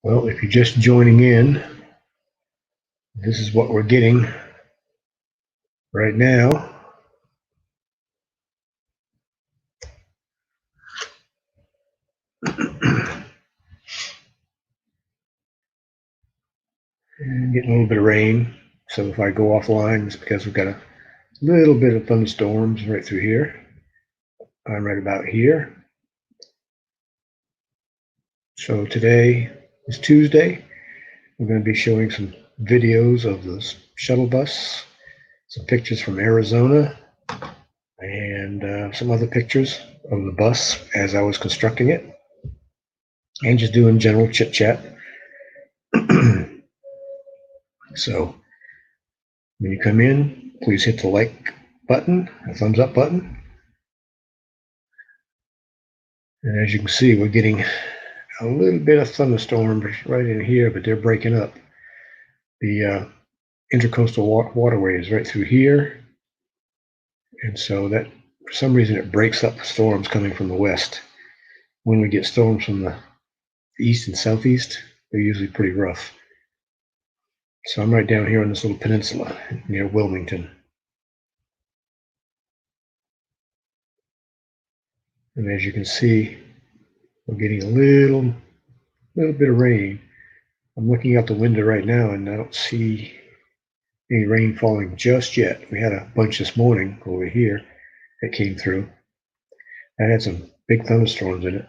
Well, if you're just joining in, this is what we're getting right now. And getting a little bit of rain. So if I go offline, it's because we've got a little bit of thunderstorms right through here. I'm right about here. So today is Tuesday. We're going to be showing some videos of the shuttle bus, some pictures from Arizona, and some other pictures of the bus as I was constructing it, and just doing general chit chat. So when you come in, please hit the like button, the thumbs up button. And as you can see, we're getting a little bit of thunderstorms right in here, but they're breaking up. The intercoastal waterway is right through here. And so that, for some reason, it breaks up the storms coming from the west. When we get storms from the east and southeast, they're usually pretty rough. So I'm right down here on this little peninsula near Wilmington. And as you can see, we're getting a little bit of rain. I'm looking out the window right now and I don't see any rain falling just yet. We had a bunch this morning over here that came through. That had some big thunderstorms in it.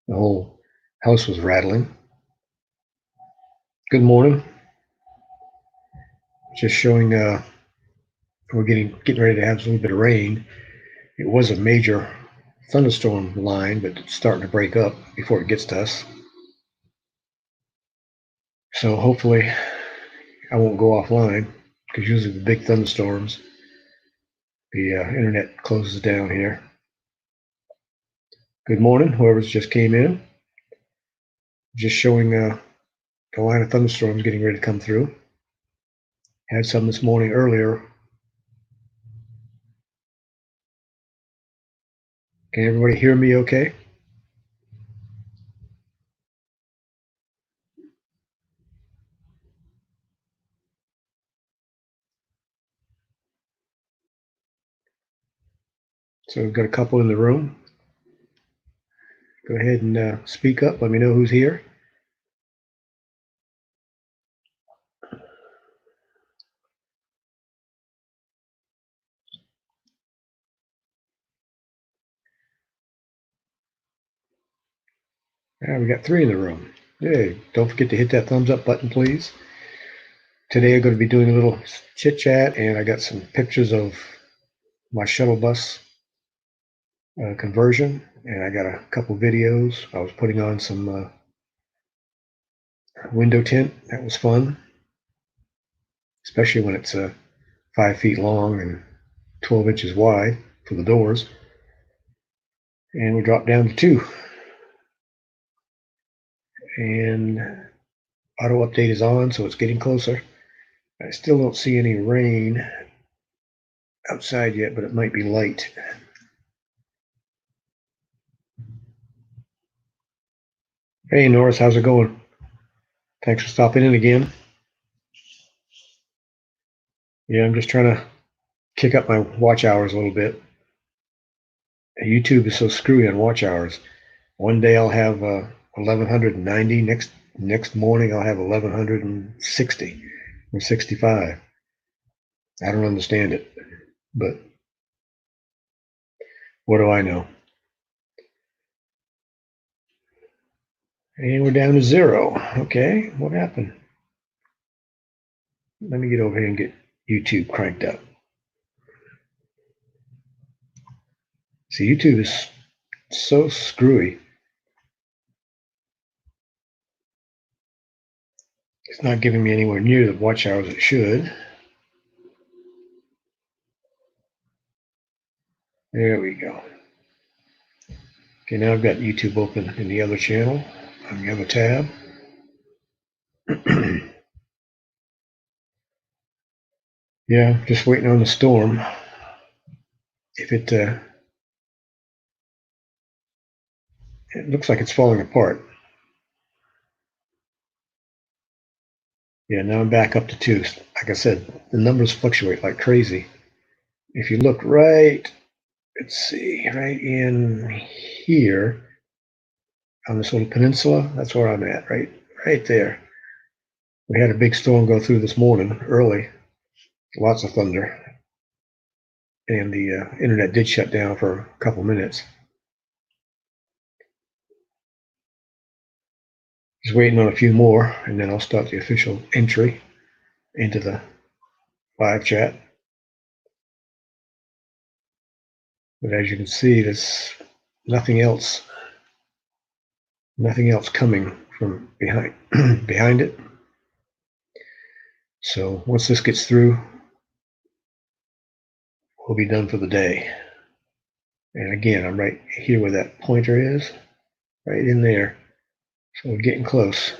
The whole house was rattling. Good morning. Just showing we're getting ready to have a little bit of rain. It was a major thunderstorm line, but it's starting to break up before it gets to us. So hopefully I won't go offline, because usually the big thunderstorms, the internet closes down here. Good morning, whoever's just came in. Just showing a line of thunderstorms getting ready to come through. Had some this morning earlier. Can everybody hear me okay? So we've got a couple in the room. Go ahead and speak up. Let me know who's here. We got 3 in the room. Hey, don't forget to hit that thumbs up button, please. Today I'm going to be doing a little chit chat, and I got some pictures of my shuttle bus conversion, and I got a couple videos. I was putting on some window tint. That was fun, especially when it's 5 feet long and 12 inches wide for the doors. And we dropped down to 2. And auto update is on, so it's getting closer. I still don't see any rain outside yet, but it might be light. Hey Norris, how's it going? Thanks for stopping in again. Yeah, I'm just trying to kick up my watch hours a little bit. YouTube is so screwy on watch hours. One day I'll have 1190. Next morning I'll have 1160 or 65. I don't understand it, but what do I know? And we're down to 0. Okay, what happened? Let me get over here and get YouTube cranked up. See, YouTube is so screwy. It's not giving me anywhere near the watch hours it should. There we go. Okay, now I've got YouTube open in the other channel, on the other tab. Yeah, just waiting on the storm. If it looks like it's falling apart. Yeah, now I'm back up to 2. Like I said, the numbers fluctuate like crazy. If you look right, let's see, right in here on this little peninsula, that's where I'm at, right there. We had a big storm go through this morning early, lots of thunder, and the internet did shut down for a couple minutes. Just waiting on a few more, and then I'll start the official entry into the live chat. But as you can see, there's nothing else coming from behind it. So once this gets through, we'll be done for the day. And again, I'm right here where that pointer is, right in there. So we're getting close.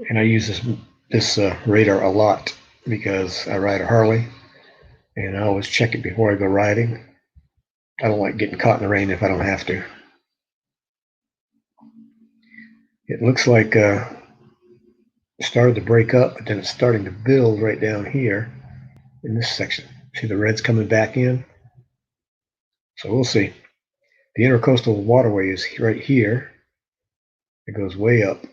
And I use this radar a lot because I ride a Harley, and I always check it before I go riding. I don't like getting caught in the rain if I don't have to. It looks like it started to break up, but then it's starting to build right down here in this section. See the red's coming back in? So we'll see. The Intercoastal Waterway is right here. It goes way up.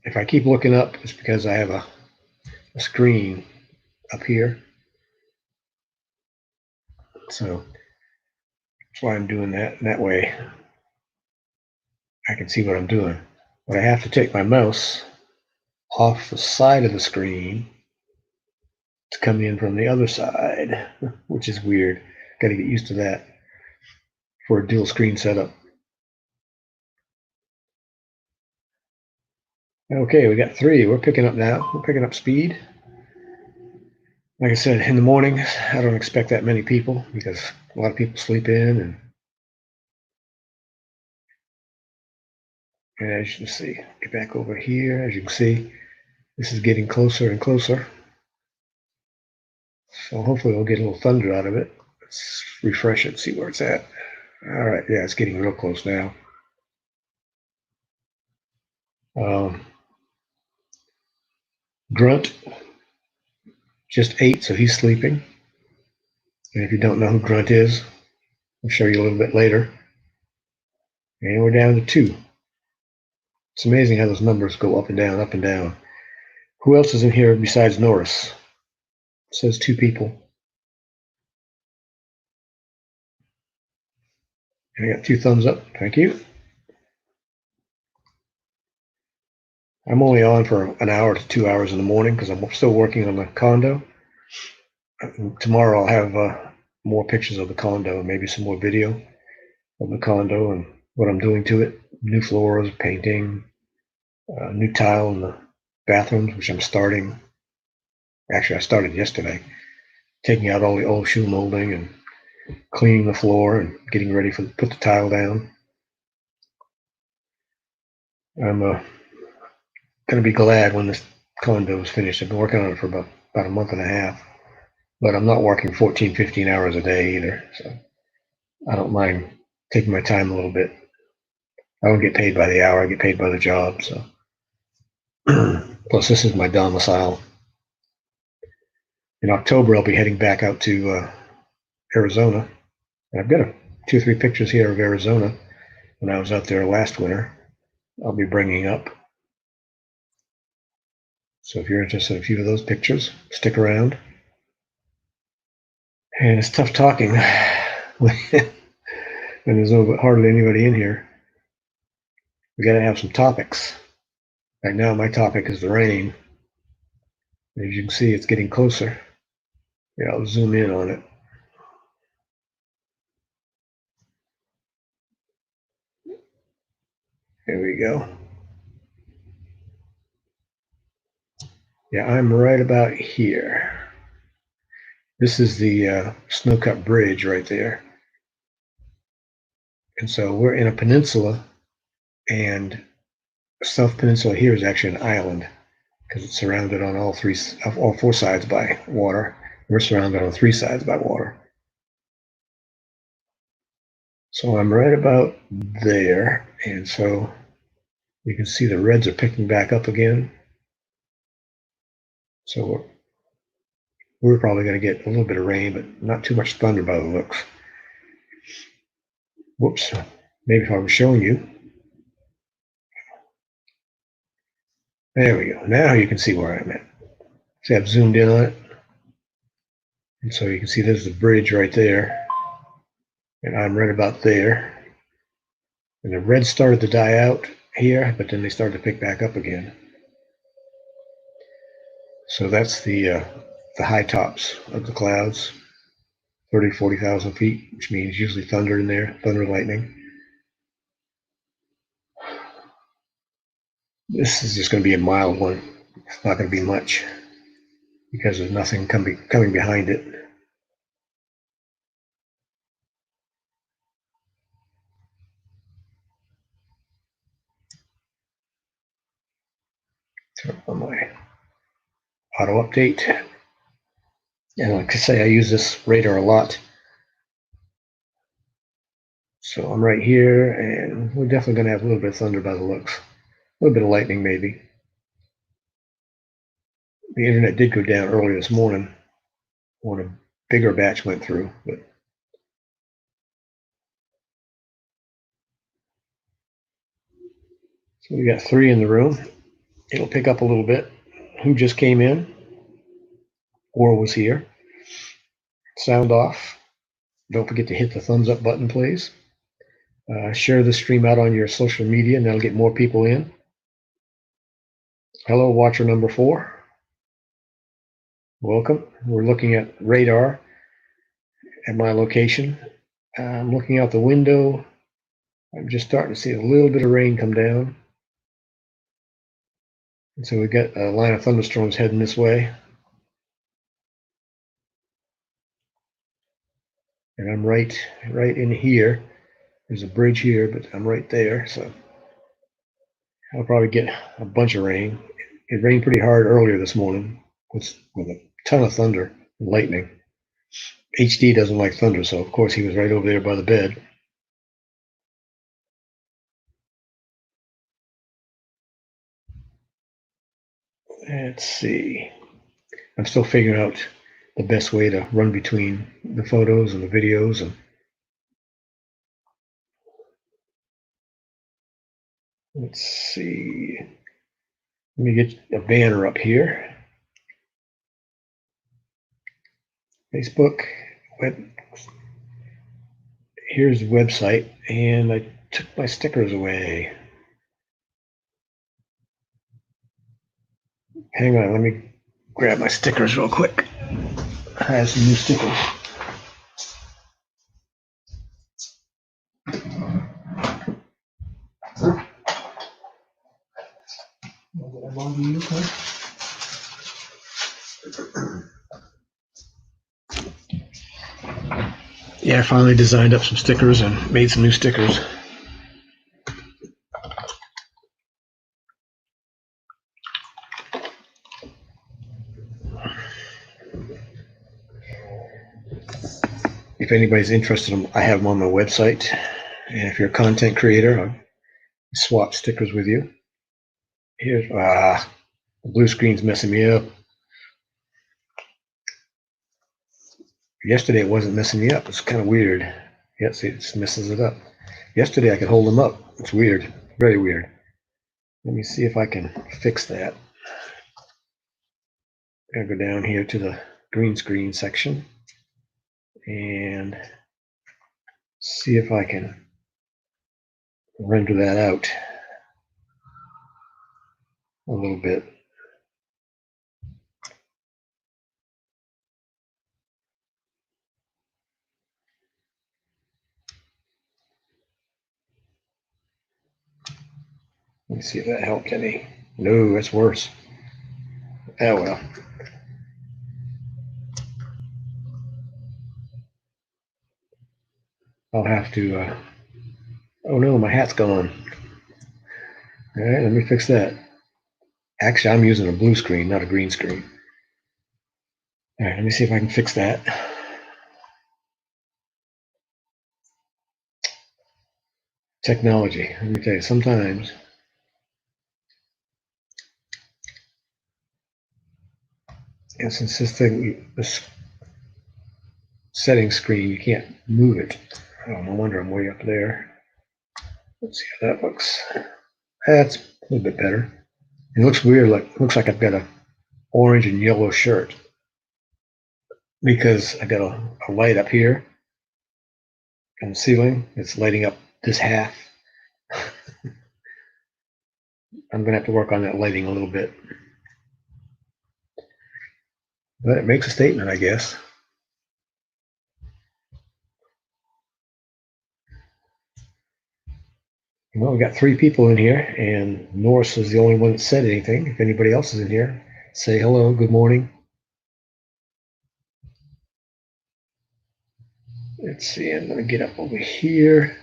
If I keep looking up, it's because I have a screen up here. So that's why I'm doing that. And that way I can see what I'm doing. But I have to take my mouse off the side of the screen to come in from the other side, which is weird. Got to get used to that for a dual screen setup. Okay, we got 3. We're picking up now. We're picking up speed. Like I said, in the morning, I don't expect that many people because a lot of people sleep in. And as you can see, get back over here. As you can see, this is getting closer and closer. So hopefully we'll get a little thunder out of it. Let's refresh it, see where it's at. All right, yeah, it's getting real close now. Grunt just ate, so he's sleeping. And if you don't know who Grunt is, I'll show you a little bit later. And we're down to 2. It's amazing how those numbers go up and down, up and down. Who else is in here besides Norris? It says 2 people. And I got 2 thumbs up. Thank you. I'm only on for an hour to 2 hours in the morning because I'm still working on the condo. Tomorrow I'll have more pictures of the condo and maybe some more video of the condo and what I'm doing to it. New floors, painting, new tile in the bathrooms, which I'm starting. Actually, I started yesterday, taking out all the old shoe molding and cleaning the floor and getting ready to put the tile down. I'm going to be glad when this condo is finished. I've been working on it for about a month and a half, but I'm not working 14, 15 hours a day either. So I don't mind taking my time a little bit. I don't get paid by the hour. I get paid by the job. So plus this is my domicile. In October, I'll be heading back out to Arizona. And I've got 2 or 3 pictures here of Arizona when I was out there last winter. I'll be bringing up. So if you're interested in a few of those pictures, stick around. And it's tough talking when there's hardly anybody in here. We got to have some topics. Right now, my topic is the rain. As you can see, it's getting closer. Yeah, I'll zoom in on it. There we go. Yeah, I'm right about here. This is the Snow-Cut Bridge right there. And so we're in a peninsula, and South Peninsula here is actually an island because it's surrounded on all 4 sides by water. We're surrounded on 3 sides by water. So I'm right about there, and so you can see the reds are picking back up again. So we're probably going to get a little bit of rain, but not too much thunder by the looks. Whoops, maybe if I was showing you. There we go. Now you can see where I'm at. See, I've zoomed in on it. And so you can see there's the bridge right there. And I'm right about there. And the reds started to die out here, but then they started to pick back up again. So that's the high tops of the clouds, 30, 40,000 feet, which means usually thunder in there, thunder, lightning. This is just going to be a mild one. It's not going to be much because there's nothing coming behind it. Turn on my auto update. And like I say, I use this radar a lot. So I'm right here, and we're definitely going to have a little bit of thunder by the looks. A little bit of lightning, maybe. The internet did go down early this morning when a bigger batch went through, but so we got 3 in the room. It'll pick up a little bit. Who just came in or was here? Sound off. Don't forget to hit the thumbs up button, please. Share the stream out on your social media, and that'll get more people in. Hello, watcher number 4. Welcome. We're looking at radar at my location. I'm looking out the window. I'm just starting to see a little bit of rain come down. And so we've got a line of thunderstorms heading this way. And I'm right in here. There's a bridge here, but I'm right there, so I'll probably get a bunch of rain. It rained pretty hard earlier this morning with a ton of thunder and lightning. HD doesn't like thunder, so of course he was right over there by the bed. Let's see. I'm still figuring out the best way to run between the photos and the videos. And let's see. Let me get a banner up here. Facebook. Here's the website, and I took my stickers away. Hang on, let me grab my stickers real quick. I have some new stickers. Yeah, I finally designed up some stickers and made some new stickers. If anybody's interested, I have them on my website. And if you're a content creator, I'll swap stickers with you. Here's, the blue screen's messing me up. Yesterday it wasn't messing me up. It's kind of weird. Yeah, see, it messes it up. Yesterday I could hold them up. It's weird, very weird. Let me see if I can fix that. I'm gonna go down here to the green screen section and see if I can render that out a little bit. Let me see if that helped any. No, that's worse. Oh well. I'll have to, oh no, my hat's gone. All right, let me fix that. Actually, I'm using a blue screen, not a green screen. All right, let me see if I can fix that. Technology. Let me tell you, sometimes since this setting screen, you can't move it. Oh, no wonder I'm way up there. Let's see how that looks. That's a little bit better. It looks weird. Looks like I've got a orange and yellow shirt because I got a light up here on the ceiling. It's lighting up this half. I'm gonna have to work on that lighting a little bit, but it makes a statement, I guess. Well, we got 3 people in here, and Norris is the only one that said anything. If anybody else is in here, say hello, good morning. Let's see, I'm going to get up over here.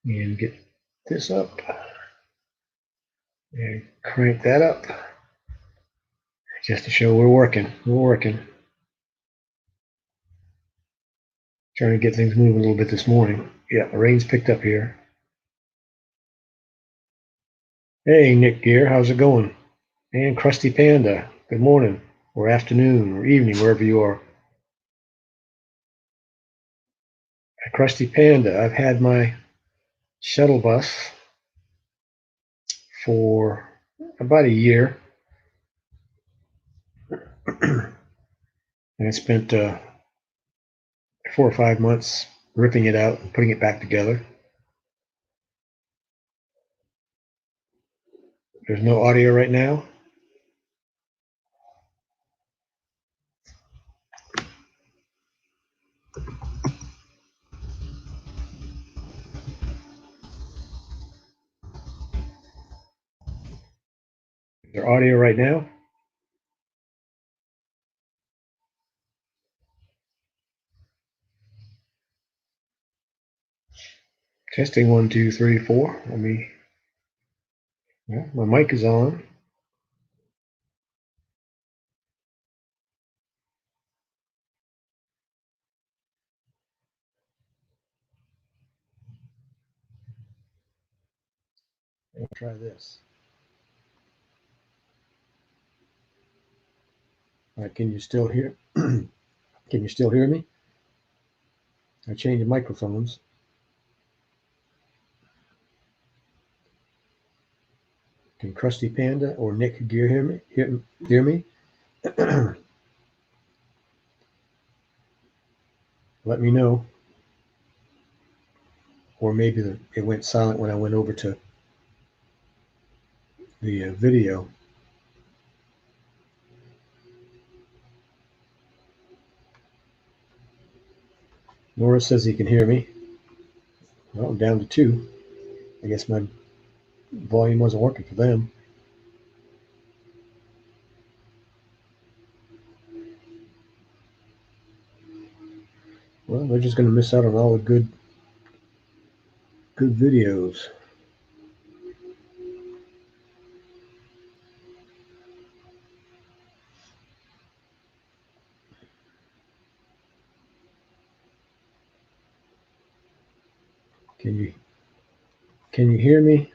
And get this up. And crank that up. Just to show we're working. We're working. Trying to get things moving a little bit this morning. Yeah, the rain's picked up here. Hey, Nick Gear, how's it going? And Krusty Panda, good morning, or afternoon, or evening, wherever you are. Krusty Panda, I've had my shuttle bus for about a year. And I spent 4 or 5 months ripping it out and putting it back together. There's no audio right now. Is there audio right now? Testing 1, 2, 3, 4. Let me. Yeah, my mic is on. I'll try this. All right, can you still hear? Can you still hear me? I changed microphones. Can Krusty Panda or Nick Gear hear me? Hear me? Let me know. Or maybe it went silent when I went over to the video. Nora says he can hear me. Well, I'm down to 2. I guess my volume wasn't working for them. Well, they're just going to miss out on all the good videos. Can you hear me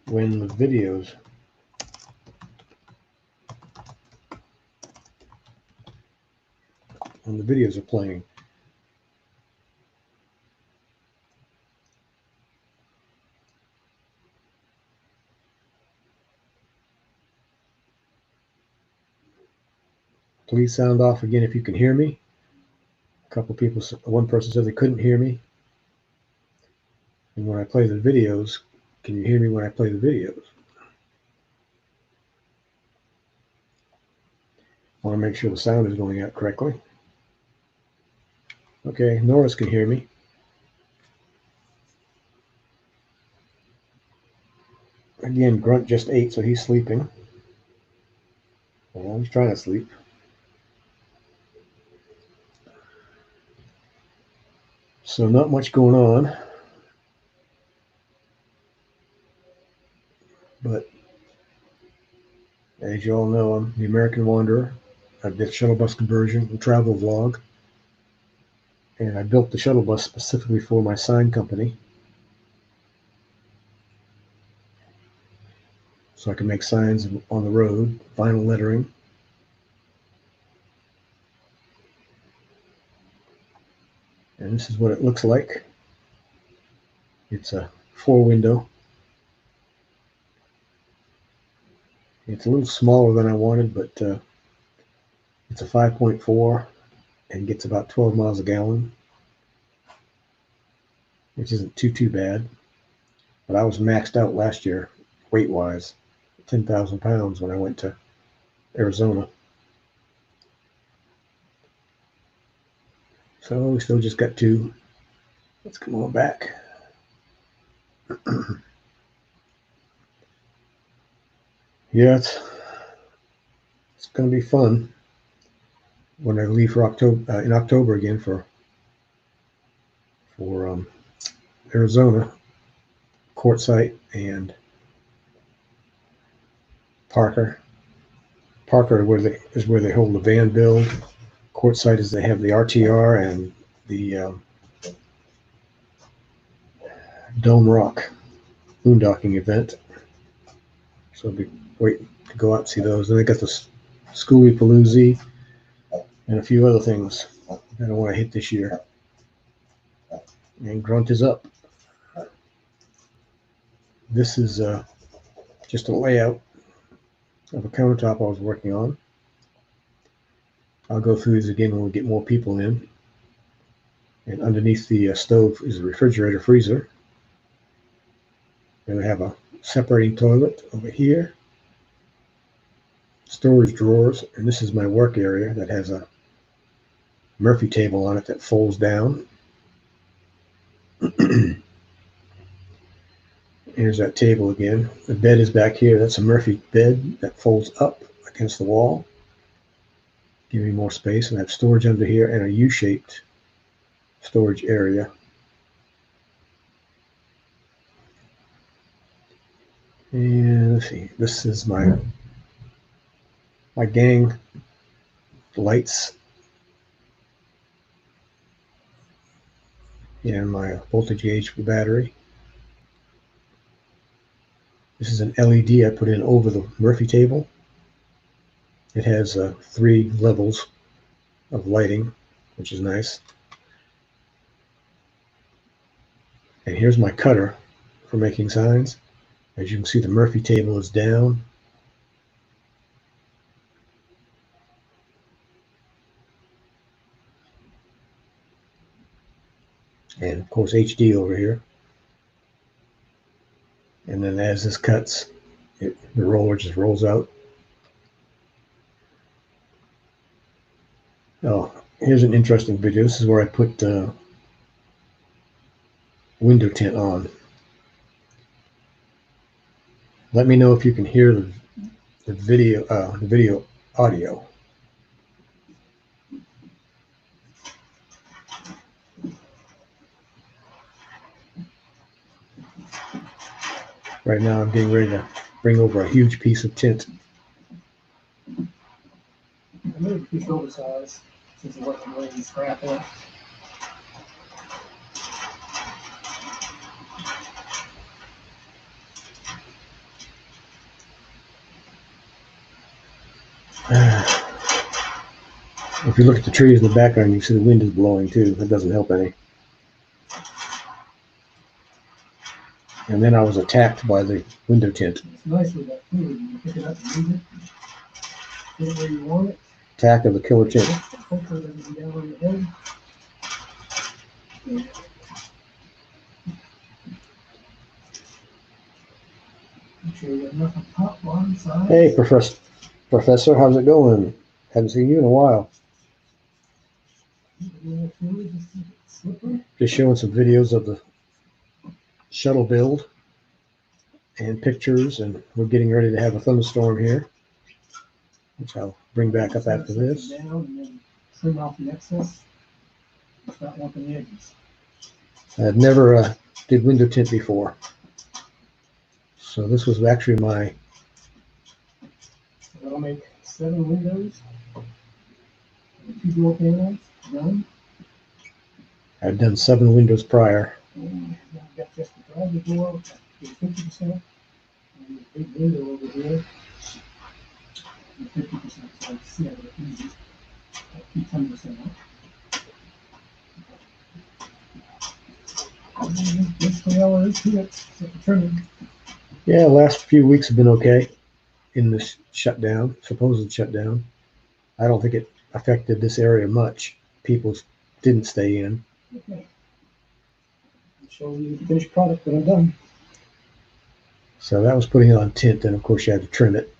when the videos are playing? Please sound off again if you can hear me. One person said they couldn't hear me. And when I play the videos, can you hear me when I play the videos? I want to make sure the sound is going out correctly. Okay, Norris can hear me. Again, Grunt just ate, so he's sleeping. Well, he's trying to sleep. So not much going on, but as you all know, I'm the American Wanderer. I did shuttle bus conversion and travel vlog, and I built the shuttle bus specifically for my sign company, so I can make signs on the road, vinyl lettering. And this is what it looks like. It's a 4-window. It's a little smaller than I wanted, but it's a 5.4 and gets about 12 miles a gallon, which isn't too bad. But I was maxed out last year, weight-wise, 10,000 pounds when I went to Arizona. So we still just got 2. Let's come on back. Yeah, it's going to be fun when I leave for October, in October again for Arizona, Quartzsite and Parker. Parker is where they hold the van build. Quartzsite is they have the RTR and the Dome Rock boondocking event. So I'll be waiting to go out and see those. And they got the Schoolie Palooza and a few other things that I want to hit this year. And Grunt is up. This is just a layout of a countertop I was working on. I'll go through these again when we get more people in. And underneath the stove is a refrigerator freezer. And we have a separating toilet over here. Storage drawers, and this is my work area that has a Murphy table on it that folds down. Here's that table again. The bed is back here. That's a Murphy bed that folds up against the wall, giving me more space. And I have storage under here and a U-shaped storage area. And let's see, this is my gang lights and my voltage gauge for the battery. This is an LED I put in over the Murphy table. It has 3 levels of lighting, which is nice. And here's my cutter for making signs. As you can see, the Murphy table is down. And of course HD over here. And then as this cuts, the roller just rolls out. Oh, here's an interesting video. This is where I put window tint on. Let me know if you can hear the video audio. Right now I'm getting ready to bring over a huge piece of tint. I made a piece oversized since it wasn't really any scrap left. If you look at the trees in the background, you see the wind is blowing too. That doesn't help any. And then I was attacked by the window tint. It's nice with that fluid. You pick it up and move it. Put it where you want it. Attack of the killer tint. Hopefully it doesn't be down on your head. Make sure you got enough of top, bottom, side. Hey, Professor, how's it going? Haven't seen you in a while. Just showing some videos of the shuttle build and pictures, and we're getting ready to have a thunderstorm here, which I'll bring back up after this. Down and then trim off the excess. Start working the edges. I'd never did window tint before. So this was actually my, That'll make 7 windows, 2 door panels, done. I'd done 7 windows prior. And I've got just the garage door, 50%, and the big window over here, 50%. So it's 7, easy. That keeps 10% off. Basically all there is to it, except for trimming. Yeah, last few weeks have been okay in this shutdown, supposed shutdown. I don't think it affected this area much. People didn't stay in. Okay. I'll show you the finished product when I'm done. So that was putting on tint, and of course you had to trim it.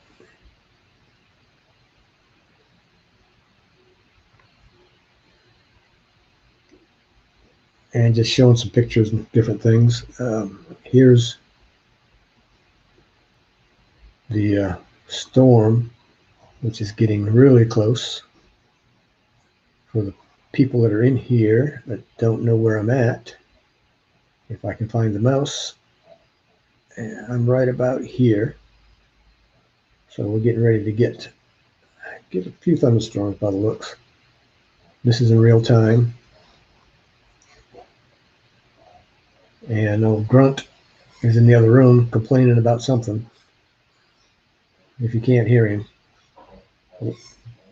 And just showing some pictures and different things. Here's the storm, which is getting really close. For the people that are in here that don't know where I'm at, if I can find the mouse, I'm right about here. So we're getting ready to get a few thunderstorms by the looks. This is in real time. And old Grunt is in the other room complaining about something. If you can't hear him.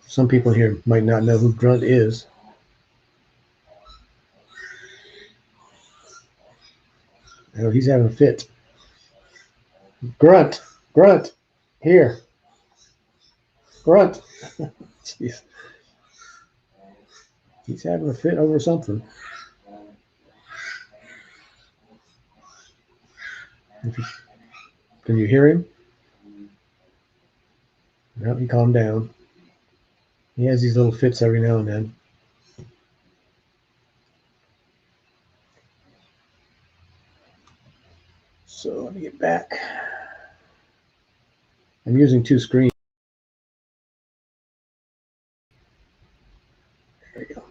Some people here might not know who Grunt is. Oh, he's having a fit. Grunt, Grunt, here. Grunt. Jeez. He's having a fit over something. Can you hear him? No, he calmed down. He has these little fits every now and then. So let me get back. I'm using 2 screens. There we go.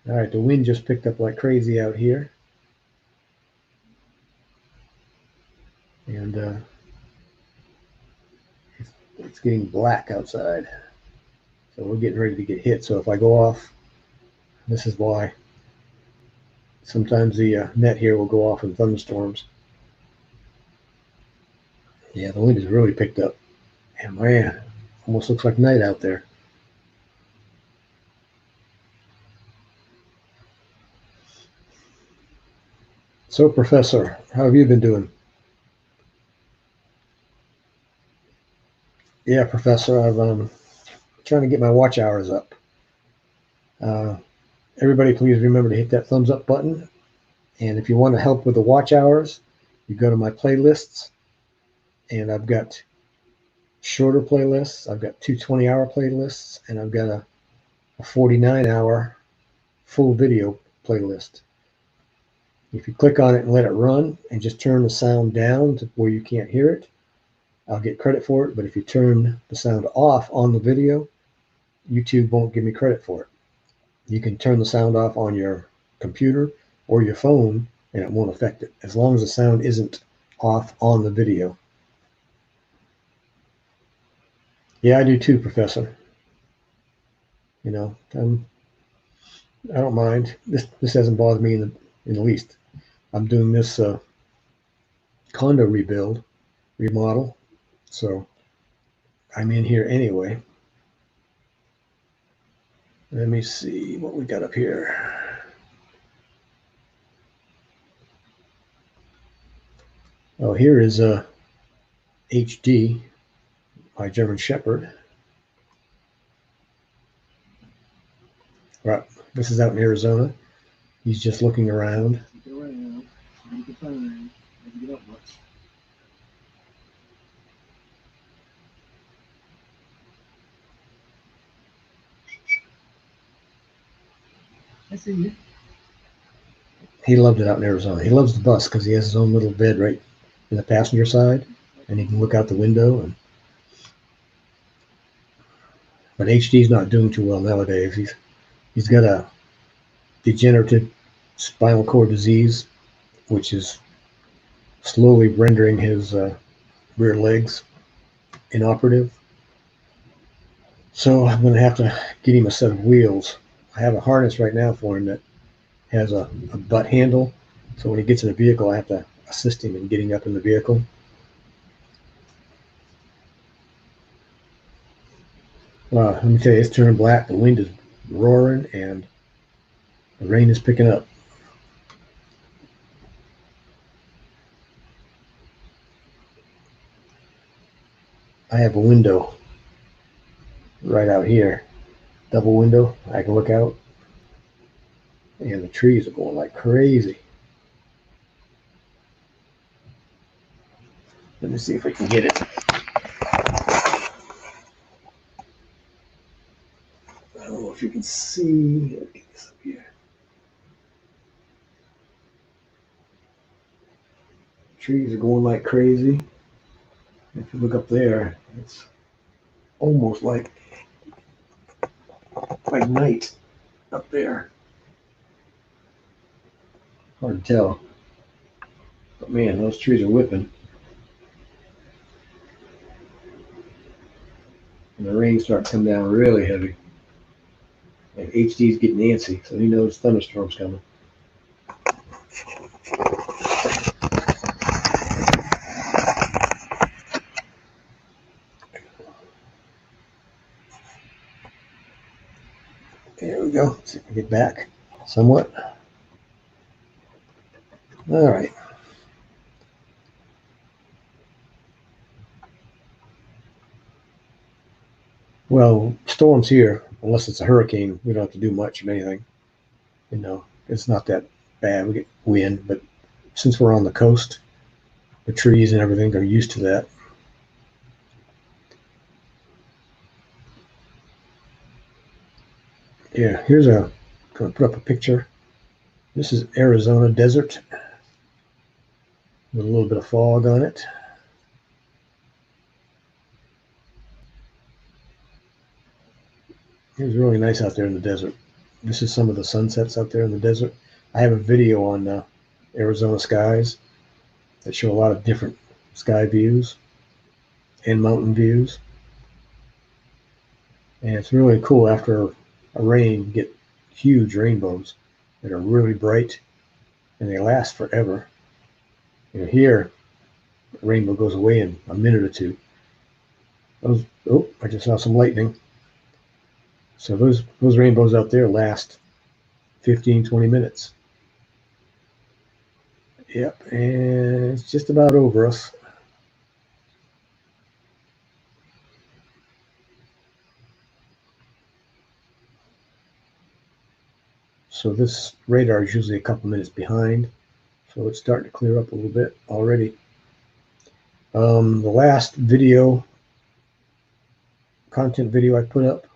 All right, the wind just picked up like crazy out here. And it's getting black outside. So we're getting ready to get hit. So if I go off, this is why. Sometimes the net here will go off in thunderstorms. Yeah, the wind has really picked up. And man, almost looks like night out there. So, Professor, how have you been doing? Yeah, Professor, I'm trying to get my watch hours up. Everybody, please remember to hit that thumbs up button. And if you want to help with the watch hours, you go to my playlists. And I've got shorter playlists. I've got 2 20-hour playlists. And I've got a 49-hour full video playlist. If you click on it and let it run and just turn the sound down to where you can't hear it, I'll get credit for it. But if you turn the sound off on the video, YouTube won't give me credit for it. You can turn the sound off on your computer or your phone and it won't affect it, as long as the sound isn't off on the video. Yeah, I do too, Professor. You know, I don't mind. This hasn't bothered me in the least. I'm doing this condo remodel, so I'm in here anyway. Let me see what we got up here. Oh, here is HD, my German Shepherd. Right, this is out in Arizona. He's just looking around. Get around. You can find. You get up much. I see you. He loved it out in Arizona. He loves the bus because he has his own little bed right in the passenger side, and he can look out the window. But HD's not doing too well nowadays. He's got a degenerative spinal cord disease, which is slowly rendering his rear legs inoperative. So I'm going to have to get him a set of wheels. I have a harness right now for him that has a butt handle. So when he gets in a vehicle, I have to assist him in getting up in the vehicle. Let me tell you, it's turning black. The wind is roaring and the rain is picking up. I have a window right out here, double window. I can look out, and the trees are going like crazy. Let me see if I can get it. I don't know if you can see. Let me get this up here. Trees are going like crazy. If you look up there, it's almost like night up there. Hard to tell. But man, those trees are whipping. And the rain's starting to come down really heavy. And HD's getting antsy, so he knows thunderstorm's coming. There we go. Let's see if we get back somewhat. All right. Well, storms here, unless it's a hurricane, we don't have to do much of anything. You know, it's not that bad. We get wind, but since we're on the coast, the trees and everything are used to that. Yeah, I'm gonna put up a picture. This is Arizona desert with a little bit of fog on it. It was really nice out there in the desert. This is some of the sunsets out there in the desert. I have a video on Arizona skies that show a lot of different sky views and mountain views. And it's really cool after a rain, you get huge rainbows that are really bright and they last forever. You know, here, the rainbow goes away in a minute or two. I just saw some lightning. So those rainbows out there last 15, 20 minutes. Yep, and it's just about over us. So this radar is usually a couple minutes behind. So it's starting to clear up a little bit already. The last content video I put up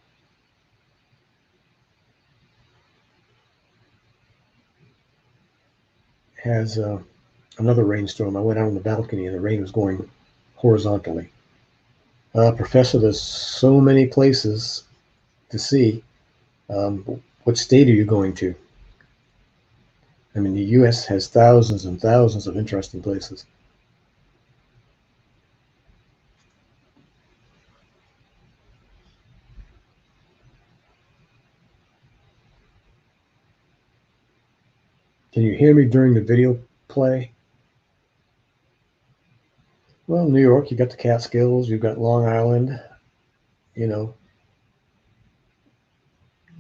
has another rainstorm. I went out on the balcony and the rain was going horizontally. Professor, there's so many places to see. What state are you going to? I mean, the U.S. has thousands and thousands of interesting places. Can you hear me during the video play? Well, New York, you got the Catskills, you've got Long Island, you know.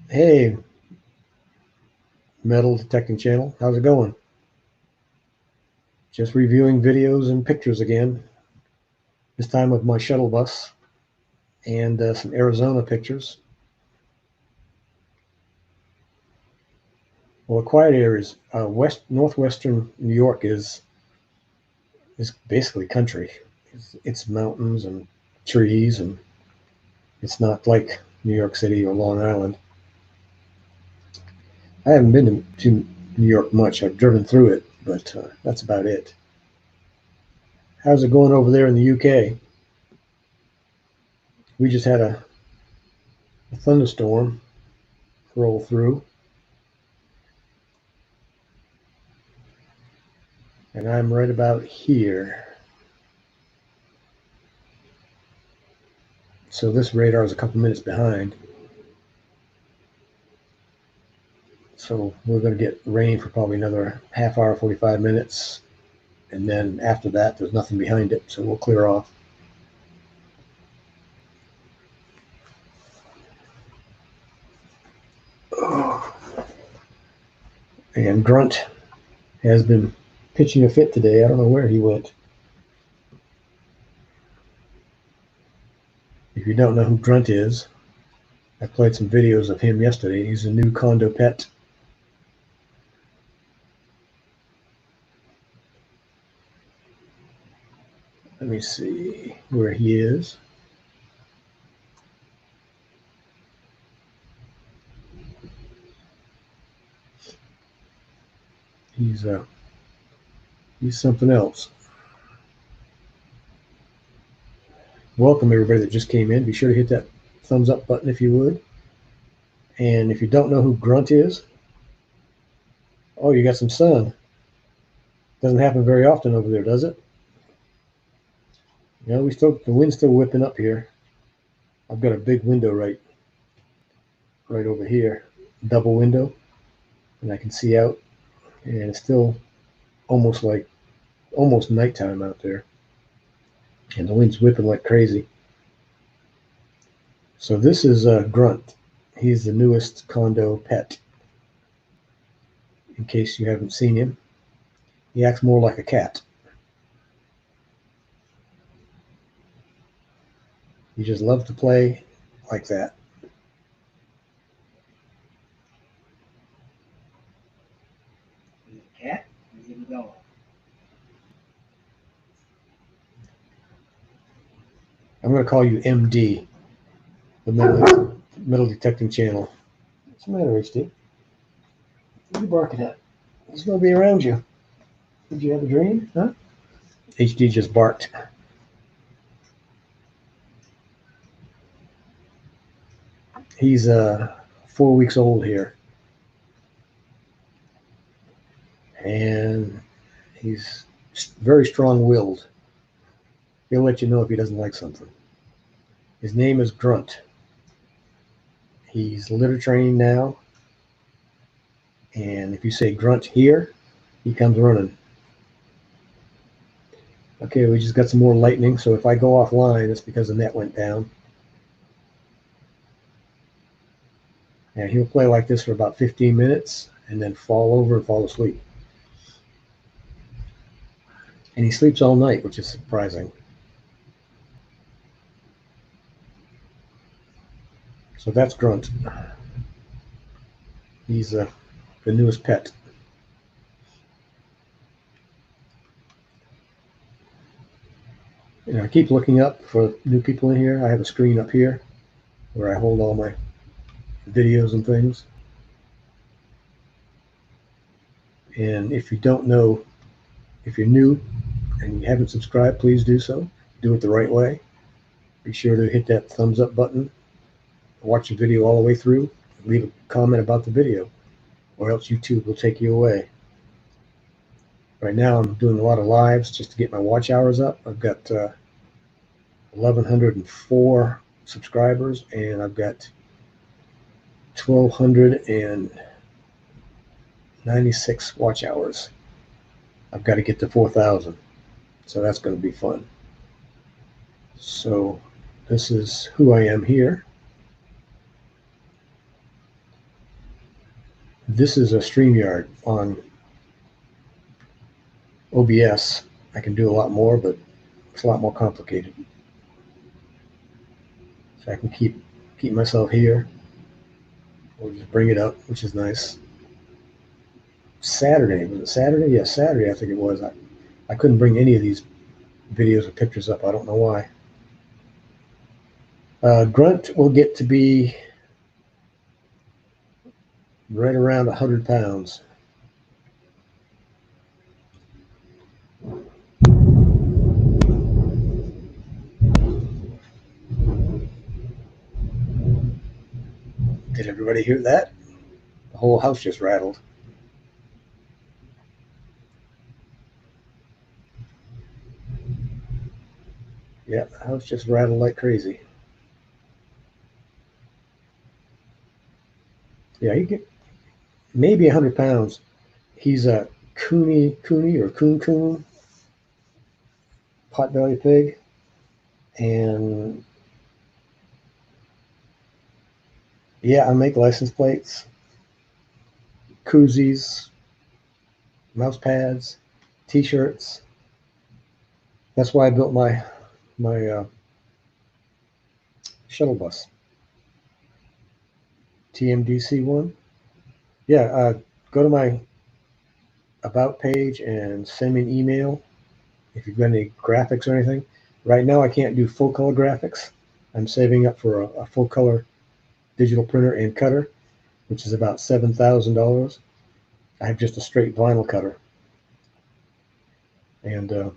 Hey, Metal Detecting Channel, how's it going? Just reviewing videos and pictures again. This time with my shuttle bus and some Arizona pictures. Well, the quiet areas, northwestern New York is basically country. It's mountains and trees, and it's not like New York City or Long Island. I haven't been to New York much. I've driven through it, but that's about it. How's it going over there in the UK? We just had a thunderstorm roll through. And I'm right about here. So this radar is a couple minutes behind. So we're going to get rain for probably another half hour, 45 minutes. And then after that, there's nothing behind it. So we'll clear off. And Grunt has been pitching a fit today. I don't know where he went. If you don't know who Grunt is, I played some videos of him yesterday. He's a new condo pet. Let me see where he is. He's something else. Welcome everybody that just came in. Be sure to hit that thumbs up button if you would. And if you don't know who Grunt is, oh, you got some sun. Doesn't happen very often over there, does it? You know, the wind's still whipping up here. I've got a big window right over here, double window, and I can see out, and it's still almost nighttime out there, and the wind's whipping like crazy. So this is Grunt. He's the newest condo pet. In case you haven't seen him, he acts more like a cat. He just loves to play like that. Is it a cat or is it a dog? I'm going to call you MD, the metal detecting channel. What's the matter, HD? What are you barking at? He's going to be around you. Did you have a dream? Huh? HD just barked. He's 4 weeks old here. And he's very strong-willed. He'll let you know if he doesn't like something. His name is Grunt. He's litter trained now. And if you say Grunt here, he comes running. Okay, we just got some more lightning, so if I go offline, it's because the net went down. And he'll play like this for about 15 minutes and then fall over and fall asleep. And he sleeps all night, which is surprising. So that's Grunt. He's the newest pet. I keep looking up for new people in here. I have a screen up here where I hold all my videos and things. And if you don't know, if you're new and you haven't subscribed, please do so. Do it the right way. Be sure to hit that thumbs up button. Watch the video all the way through. Leave a comment about the video, or else YouTube will take you away. Right now I'm doing a lot of lives just to get my watch hours up. I've got 1,104 subscribers, and I've got 1,296 watch hours. I've got to get to 4,000, so that's going to be fun. So this is who I am here. This is a StreamYard on OBS. I can do a lot more, but it's a lot more complicated. So I can keep myself here, or just bring it up, which is nice. Saturday, was it Saturday? Yeah, Saturday I think it was. I couldn't bring any of these videos or pictures up. I don't know why. Grunt will get to be right around 100 pounds. Did everybody hear that? The whole house just rattled. Yeah, the house just rattled like crazy. Yeah, he get maybe 100 pounds. He's a cooney or coon potbelly pig, and yeah, I make license plates, koozies, mouse pads, T-shirts. That's why I built my shuttle bus, TMDC one. Yeah, go to my about page and send me an email if you've got any graphics or anything. Right now, I can't do full color graphics. I'm saving up for a full color digital printer and cutter, which is about $7,000. I have just a straight vinyl cutter, and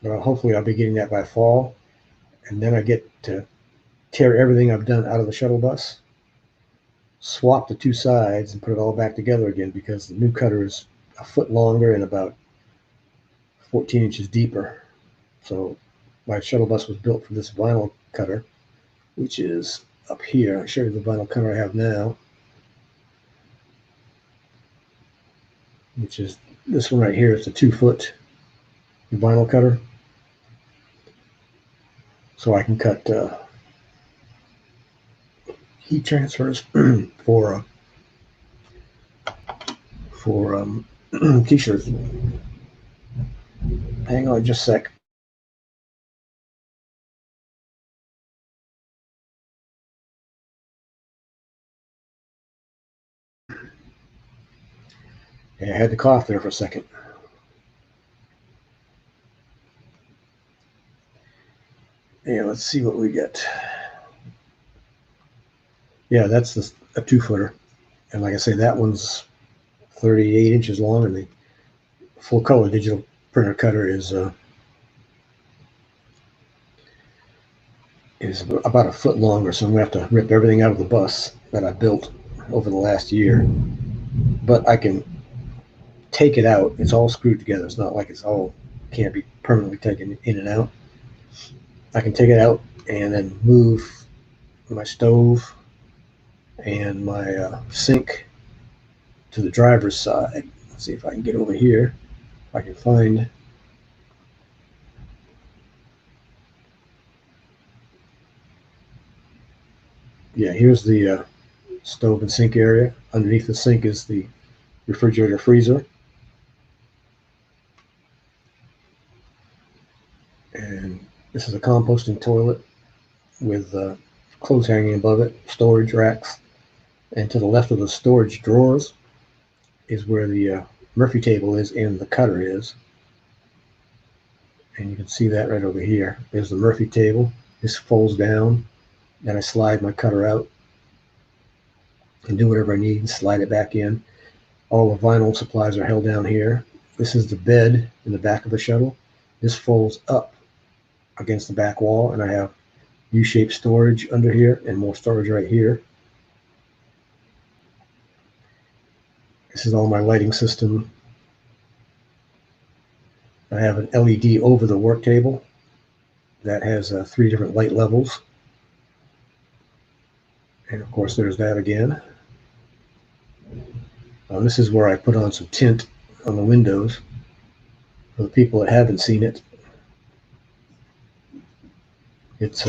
hopefully I'll be getting that by fall, and then I get to tear everything I've done out of the shuttle bus, swap the two sides, and put it all back together again because the new cutter is a foot longer and about 14 inches deeper. So my shuttle bus was built for this vinyl cutter, which is up here. I'll show you the vinyl cutter I have now, which is this one right here. It's a 2-foot vinyl cutter. So I can cut heat transfers for t-shirts. Hang on just a sec. Yeah, I had to cough there for a second. Yeah, let's see what we get. Yeah, that's a 2-footer. And like I say, that one's 38 inches long, and the full color digital printer cutter is about a foot longer. So I'm gonna have to rip everything out of the bus that I built over the last year. But I can take it out. It's all screwed together. It's not like it's all can't be permanently taken in and out. I can take it out and then move my stove and my sink to the driver's side. Let's see if I can get over here. If I can find. Yeah, here's the stove and sink area. Underneath the sink is the refrigerator freezer. And this is a composting toilet with clothes hanging above it, storage racks. And to the left of the storage drawers is where the Murphy table is and the cutter is. And you can see that right over here. There's the Murphy table. This folds down. Then I slide my cutter out and do whatever I need and slide it back in. All the vinyl supplies are held down here. This is the bed in the back of the shuttle. This folds up against the back wall, and I have U-shaped storage under here and more storage right here. This is all my lighting system. I have an LED over the work table that has 3 different light levels. And of course, there's that again. This is where I put on some tint on the windows for the people that haven't seen it. It's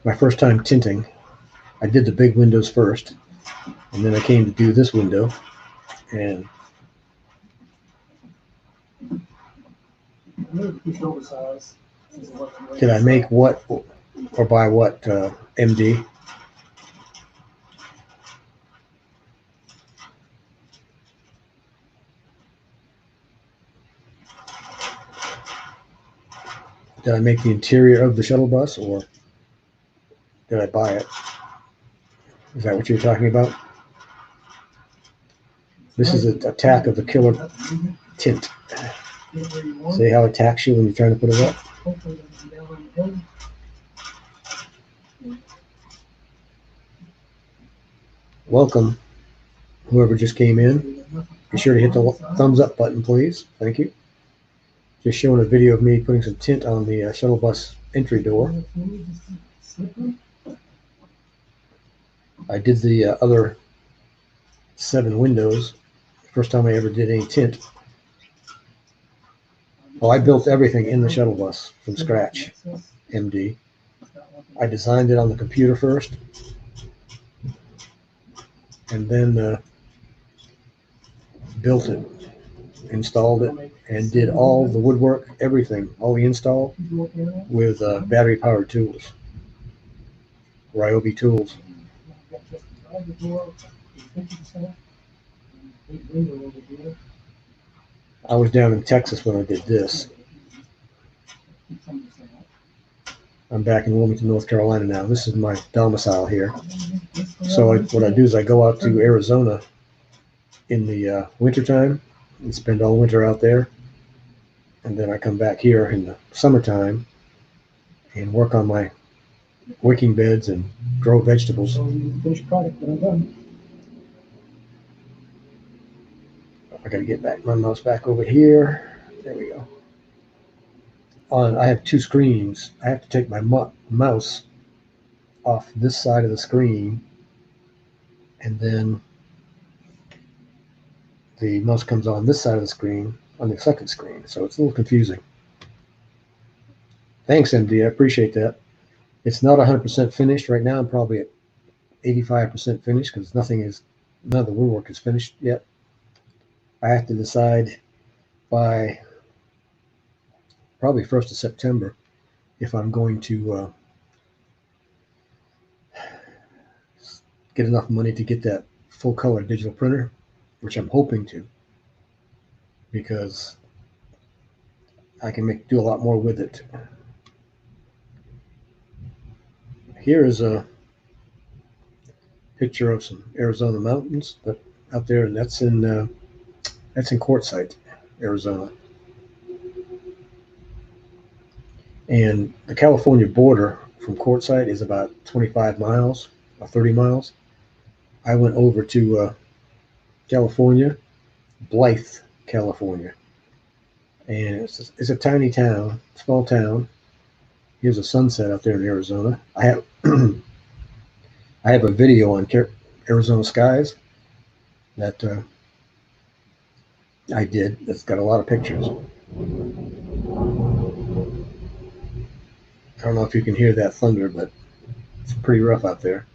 my first time tinting. I did the big windows first, and then I came to do this window. And did I make what or buy what, MD? Did I make the interior of the shuttle bus, or did I buy it? Is that what you're talking about? This is a tack of the killer tint. See how it tacks you when you're trying to put it up? Welcome, whoever just came in. Be sure to hit the thumbs up button, please. Thank you. just showing a video of me putting some tint on the shuttle bus entry door. I did the other 7 windows. First time I ever did any tint. Well, I built everything in the shuttle bus from scratch, MD. I designed it on the computer first, and then built it, installed it, and did all the woodwork, everything, all the install with battery-powered tools, Ryobi tools. I was down in Texas when I did this. I'm back in Wilmington, North Carolina now. This is my domicile here. So what I do is I go out to Arizona in the wintertime and spend all winter out there. And then I come back here in the summertime and work on my wicking beds and grow vegetables. Finished product that I'm done. I gotta get back my mouse back over here. There we go. I have 2 screens. I have to take my mouse off this side of the screen, and then the mouse comes on this side of the screen on the second screen. So it's a little confusing. Thanks, MD. I appreciate that. It's not 100% finished right now. I'm probably at 85% finished because none of the woodwork is finished yet. I have to decide by probably 1st of September if I'm going to get enough money to get that full color digital printer, which I'm hoping to, because I can do a lot more with it. Here is a picture of some Arizona mountains out there, and that's in Quartzsite, Arizona. And the California border from Quartzsite is about 25 miles or 30 miles. I went over to California, Blythe, California. And it's a tiny town, small town. Here's a sunset out there in Arizona. I have I have a video on Arizona skies that I did. That's got a lot of pictures. I don't know if you can hear that thunder, but it's pretty rough out there.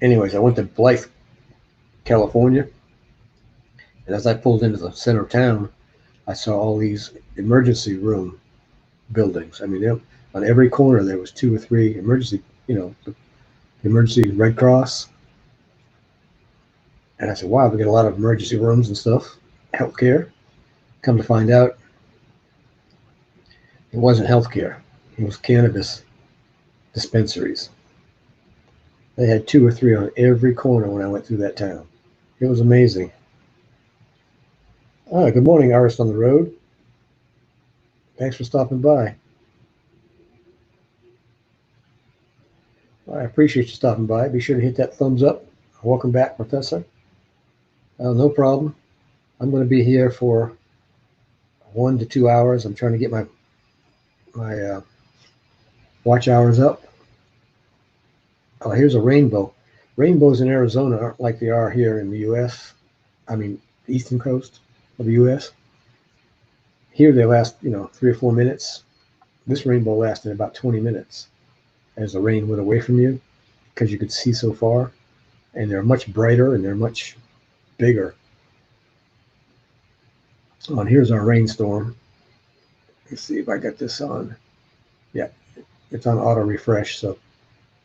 Anyways, I went to Blythe, California, and as I pulled into the center of town, I saw all these emergency room buildings. I mean, on every corner there was 2 or 3 emergency, the emergency Red Cross. And I said, wow, we got a lot of emergency rooms and stuff, healthcare. Come to find out, it wasn't healthcare. It was cannabis dispensaries. They had 2 or 3 on every corner when I went through that town. It was amazing. Good morning, Artist on the Road. Thanks for stopping by. I appreciate you stopping by. Be sure to hit that thumbs up. Welcome back, Professor. No problem. I'm going to be here for 1 to 2 hours. I'm trying to get my watch hours up. Oh, here's a rainbow. Rainbows in Arizona aren't like they are here in the U.S. I mean, the eastern coast of the U.S. Here they last, 3 or 4 minutes. This rainbow lasted about 20 minutes as the rain went away from you because you could see so far. And they're much brighter and they're much bigger. Oh, and here's our rainstorm. Let's see if I got this on. Yeah, it's on auto refresh. So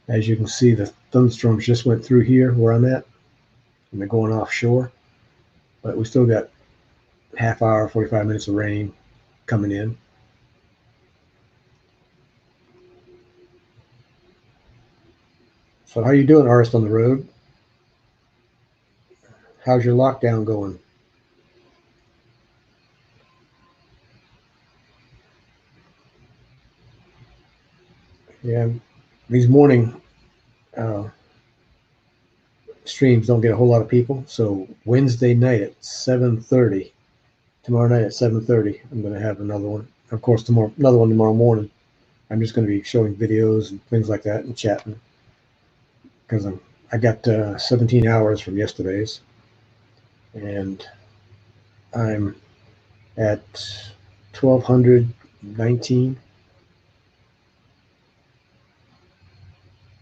as you can see, the thunderstorms just went through here where I'm at, and they're going offshore. But we still got half hour, 45 minutes of rain coming in. So how you doing, Artist on the Road? How's your lockdown going? Yeah, these morning streams don't get a whole lot of people. So Wednesday night at 7:30, tomorrow night at 7:30, I'm going to have another one. Of course, another one tomorrow morning. I'm just going to be showing videos and things like that and chatting because I got 17 hours from yesterday's, and I'm at 1219.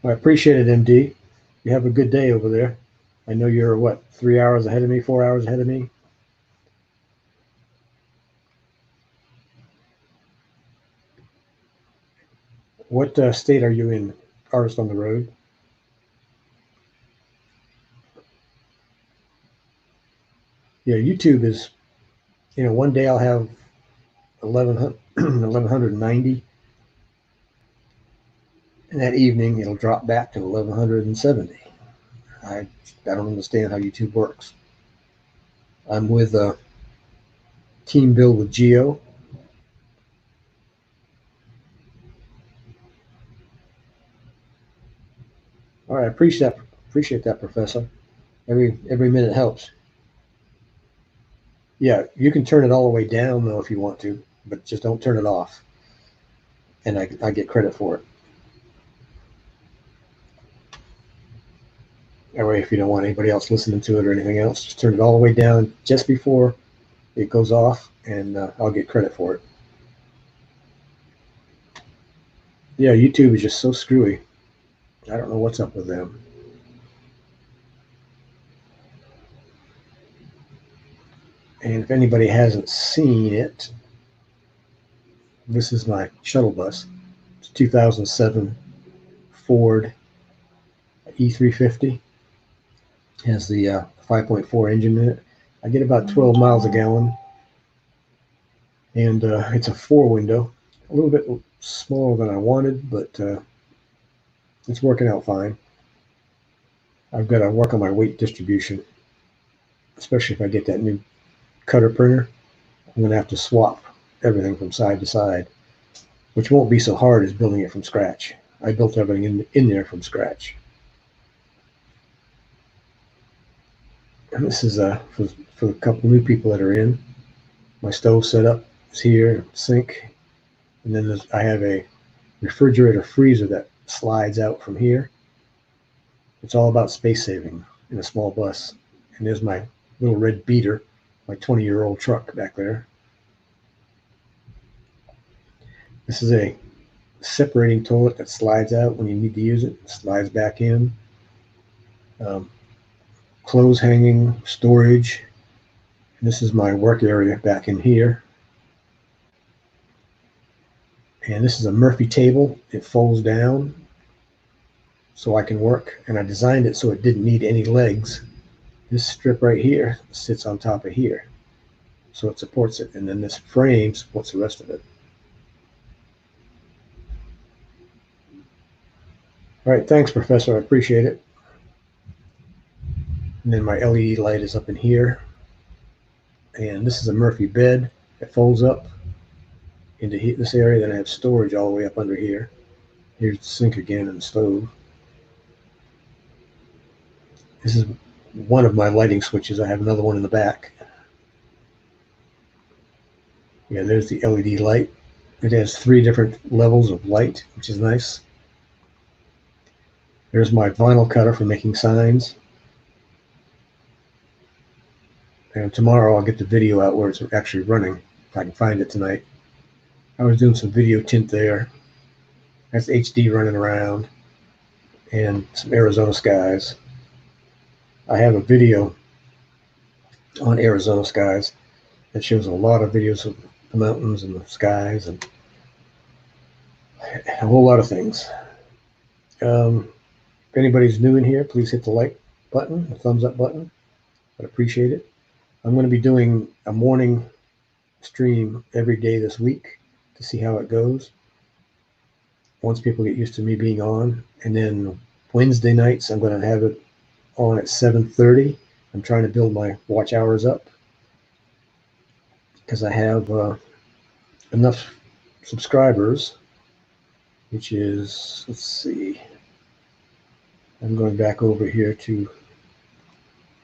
I appreciate it, MD. You have a good day over there. I know you're, what, 3 hours ahead of me, 4 hours ahead of me? What state are you in, Artist on the Road? Yeah, YouTube is, one day I'll have 1190, and that evening it'll drop back to 1170. I don't understand how YouTube works. I'm with Team Build with Geo. All right, appreciate that, Professor. Every minute helps. Yeah, you can turn it all the way down though if you want to, but just don't turn it off, and I get credit for it. That way, if you don't want anybody else listening to it or anything else, just turn it all the way down just before it goes off, and I'll get credit for it. Yeah, YouTube is just so screwy. I don't know what's up with them. And if anybody hasn't seen it, this is my shuttle bus. It's a 2007 Ford E350. It has the 5.4 engine in it. I get about 12 miles a gallon, and it's a 4-window. A little bit smaller than I wanted, but it's working out fine. I've got to work on my weight distribution, especially if I get that new cutter printer. I'm going to have to swap everything from side to side, which won't be so hard as building it from scratch. I built everything in there from scratch. And this is for a couple new people that are in. My stove setup is here, sink, and then I have a refrigerator freezer that slides out from here. It's all about space saving in a small bus. And there's my little red beater, my 20-year-old truck back there. This is a separating toilet that slides out when you need to use it, slides back in. Clothes hanging, storage. And this is my work area back in here. And this is a Murphy table. It folds down so I can work. And I designed it so it didn't need any legs. This strip right here sits on top of here, so it supports it. And then this frame supports the rest of it. All right, thanks, Professor. I appreciate it. And then my LED light is up in here. And this is a Murphy bed that folds up into this area. Then I have storage all the way up under here. Here's the sink again and the stove. This is one of my lighting switches. I have another one in the back. Yeah, there's the LED light. It has 3 different levels of light, which is nice. There's my vinyl cutter for making signs. And tomorrow I'll get the video out where it's actually running, if I can find it tonight. I was doing some video tint there. That's HD running around and some Arizona skies. I have a video on Arizona skies that shows a lot of videos of the mountains and the skies and a whole lot of things. If anybody's new in here, please hit the like button, the thumbs up button. I'd appreciate it. I'm going to be doing a morning stream every day this week to see how it goes. Once people get used to me being on, and then Wednesday nights I'm going to have it on at 7:30. I'm trying to build my watch hours up because I have enough subscribers, which is, let's see, I'm going back over here to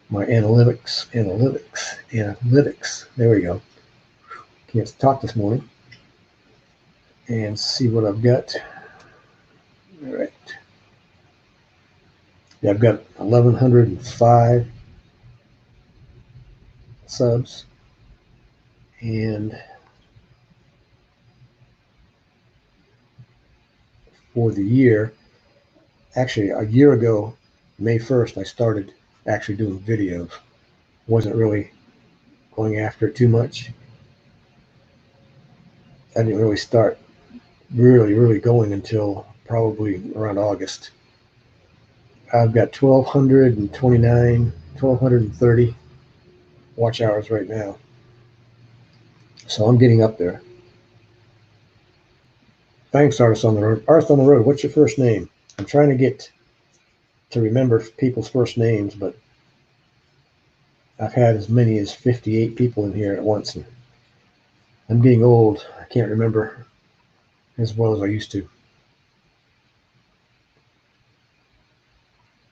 my analytics. There we go. Can't talk this morning. And see what I've got. All right. Yeah, I've got 1,105 subs. And for the year, actually a year ago, May 1st, I started actually doing videos. Wasn't really going after it too much. I didn't really start really going until probably around August. I've got 1,229, 1,230 watch hours right now. So I'm getting up there. Thanks, Artist on the Road. Artist on the Road, what's your first name? I'm trying to get to remember people's first names, but I've had as many as 58 people in here at once. And I'm getting old. I can't remember as well as I used to.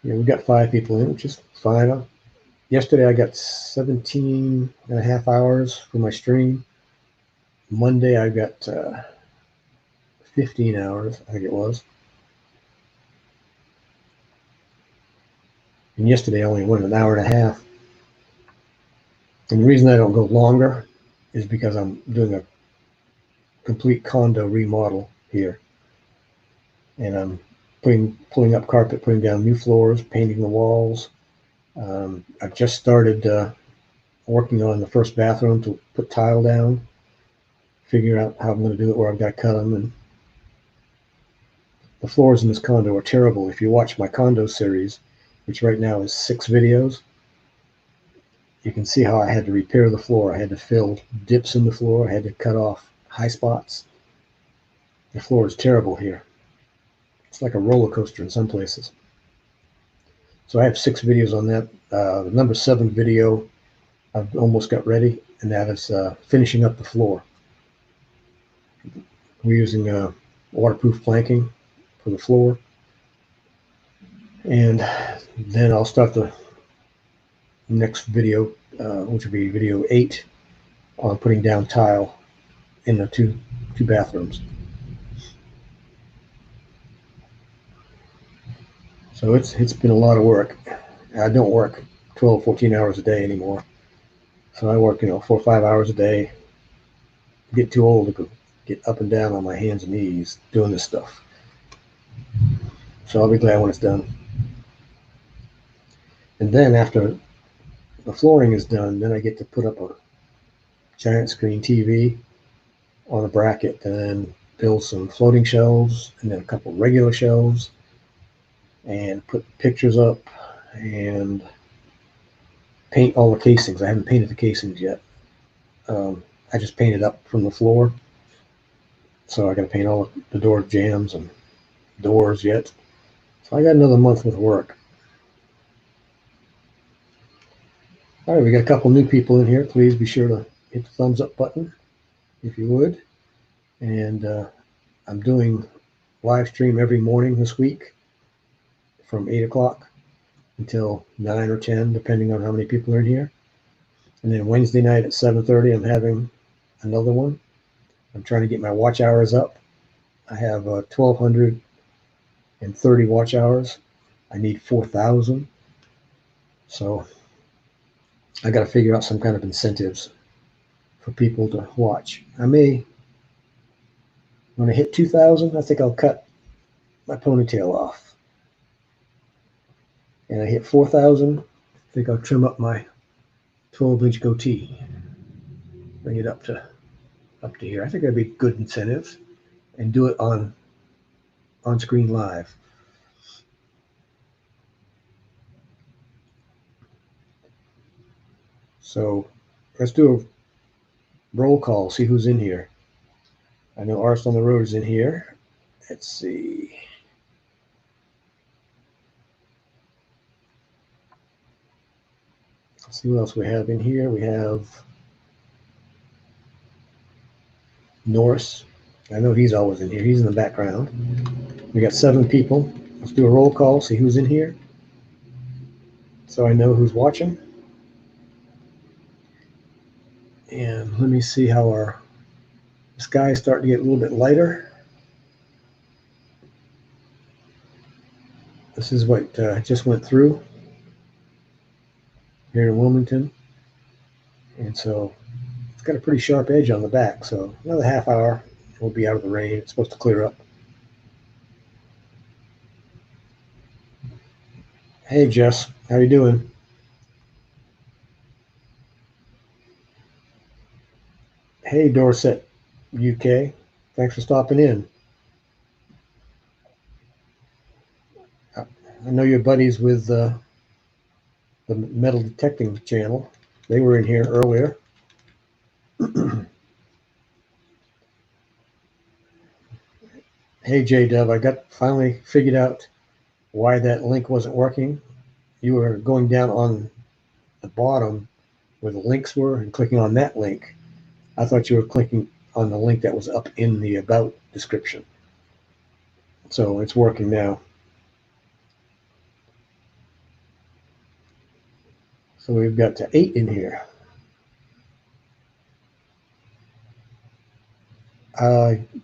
Yeah, we've got 5 people in, which is fine. Yesterday I got 17 and a half hours for my stream. Monday I got 15 hours, I think it was. And yesterday I only went an hour and a half. And the reason I don't go longer is because I'm doing a complete condo remodel here. And I'm pulling up carpet, putting down new floors, painting the walls. I've just started working on the first bathroom to put tile down, figure out how I'm going to do it, where I've got to cut them. And the floors in this condo are terrible. If you watch my condo series, which right now is 6 videos, you can see how I had to repair the floor. I had to fill dips in the floor. I had to cut off high spots. The floor is terrible here. It's like a roller coaster in some places. So I have 6 videos on that. The number 7 video I've almost got ready, and that is finishing up the floor. We're using waterproof planking for the floor. And then I'll start the next video, which will be video 8, on putting down tile in the two bathrooms. So it's been a lot of work. I don't work 12, 14 hours a day anymore. So I work, 4 or 5 hours a day. I get too old to get up and down on my hands and knees doing this stuff. So I'll be glad when it's done. And then after the flooring is done, then I get to put up a giant screen TV on a bracket, and then build some floating shelves, and then a couple regular shelves, and put pictures up, and paint all the casings. I haven't painted the casings yet. I just painted up from the floor. So I got to paint all the door jambs and doors yet. So I got another month with work. All right, we got a couple new people in here. Please be sure to hit the thumbs up button if you would. And I'm doing live stream every morning this week from 8 o'clock until 9 or 10, depending on how many people are in here. And then Wednesday night at 7:30, I'm having another one. I'm trying to get my watch hours up. I have 1,230 watch hours. I need 4,000. So I got to figure out some kind of incentives for people to watch. When I hit 2,000, I think I'll cut my ponytail off. And I hit 4,000, I think I'll trim up my 12-inch goatee. Bring it up to here. I think that'd be good incentives, and do it on screen live. So let's do a roll call, see who's in here. I know Artist on the Road is in here. Let's see. Let's see what else we have in here. We have Norris. I know he's always in here. He's in the background. We got 7 people. Let's do a roll call, see who's in here, so I know who's watching. And let me see how our sky is starting to get a little bit lighter. This is what just went through here in Wilmington. And so it's got a pretty sharp edge on the back. So another half hour, we'll be out of the rain. It's supposed to clear up. Hey, Jess, how you doing? Hey, Dorset, UK. Thanks for stopping in. I know you're buddies with the metal detecting channel. They were in here earlier. Hey, J-Dub, I finally figured out why that link wasn't working. You were going down on the bottom where the links were and clicking on that link. I thought you were clicking on the link that was up in the about description. So it's working now. So we've got to 8 in here.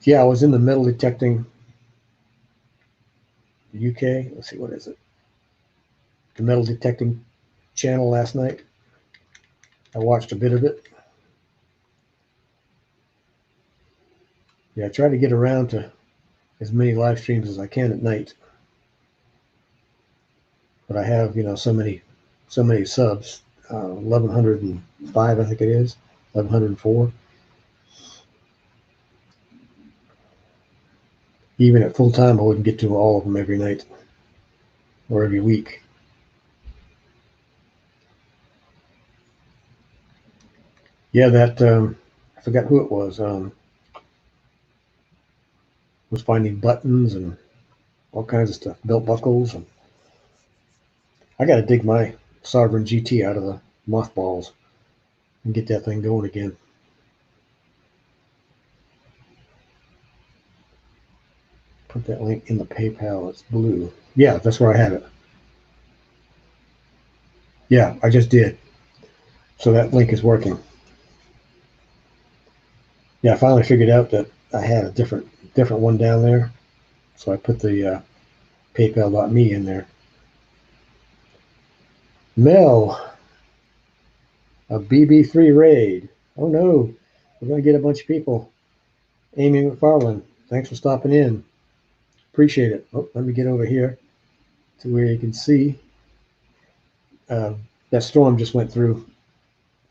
Yeah, I was in the metal detecting UK. Let's see, what is it? The metal detecting channel last night. I watched a bit of it. Yeah, I try to get around to as many live streams as I can at night. But I have, so many subs. 1,105, I think it is. 1,104. Even at full time, I wouldn't get to all of them every night or every week. Yeah, that I forgot who it was finding buttons and all kinds of stuff, belt buckles. And I got to dig my Sovereign GT out of the mothballs and get that thing going again. Put that link in the PayPal. It's blue. Yeah, that's where I have it. Yeah, I just did. So that link is working. Yeah, I finally figured out that I had a different one down there. So I put the PayPal.me in there. Mel, a BB3 raid. Oh no, we're going to get a bunch of people. Amy McFarland, thanks for stopping in. Appreciate it. Oh, let me get over here to where you can see. That storm just went through,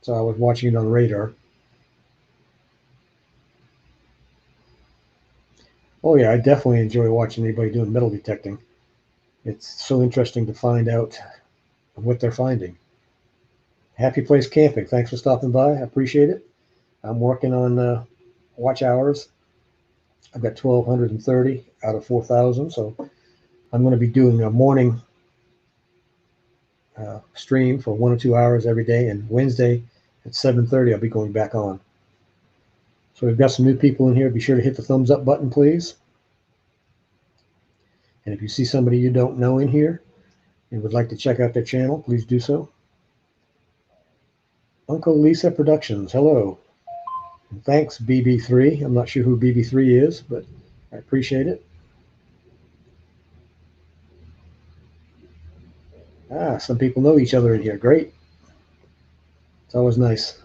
so I was watching it on radar. Oh yeah, I definitely enjoy watching anybody doing metal detecting. It's so interesting to find out what they're finding. Happy Place Camping, thanks for stopping by. I appreciate it. I'm working on watch hours. I've got 1,230 out of 4,000, so I'm going to be doing a morning stream for 1 or 2 hours every day, and Wednesday at 7:30 I'll be going back on. So we've got some new people in here. Be sure to hit the thumbs up button, please. And if you see somebody you don't know in here and would like to check out their channel, please do so. Uncle Lisa Productions, hello. And thanks, BB3. I'm not sure who BB3 is, but I appreciate it. Some people know each other in here. Great. It's always nice.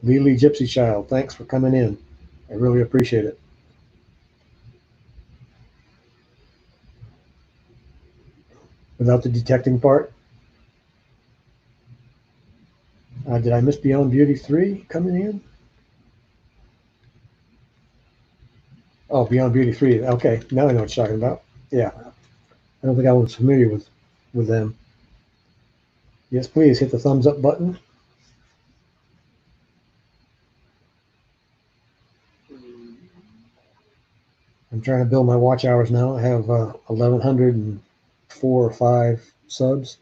Lily Gypsy Child, thanks for coming in. I really appreciate it. Without the detecting part. Did I miss Beyond Beauty 3 coming in? Oh, Beyond Beauty 3. Okay, now I know what you're talking about. Yeah. I don't think I was familiar with them. Yes, please hit the thumbs up button. I'm trying to build my watch hours now. I have 1,104 or 5 subs.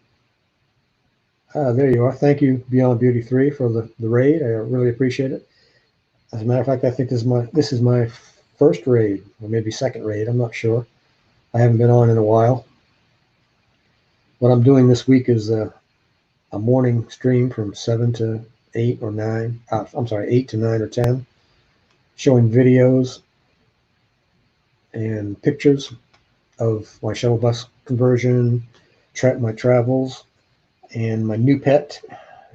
There you are. Thank you, Beyond Beauty 3, for the raid. I really appreciate it. As a matter of fact, I think this is my first raid, or maybe second raid. I'm not sure. I haven't been on in a while. What I'm doing this week is a morning stream from 7 to 8 or 9. I'm sorry, 8 to 9 or 10, showing videos and pictures of my shuttle bus conversion, my travels, and my new pet.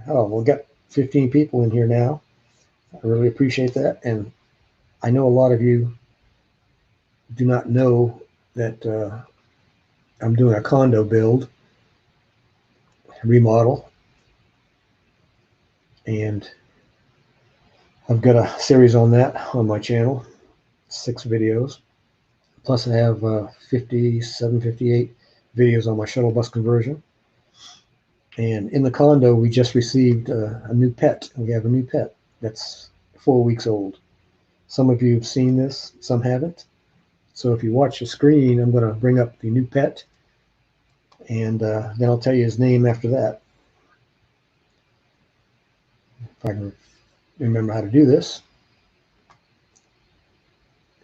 Oh, we've got 15 people in here now. I really appreciate that. And I know a lot of you do not know that I'm doing a condo build, remodel, and I've got a series on that on my channel, 6 videos. Plus I have 57, 58 videos on my shuttle bus conversion. And in the condo, we just received a new pet. We have a new pet that's 4 weeks old. Some of you have seen this, some haven't. So if you watch the screen, I'm going to bring up the new pet, and then I'll tell you his name after that. If I can remember how to do this.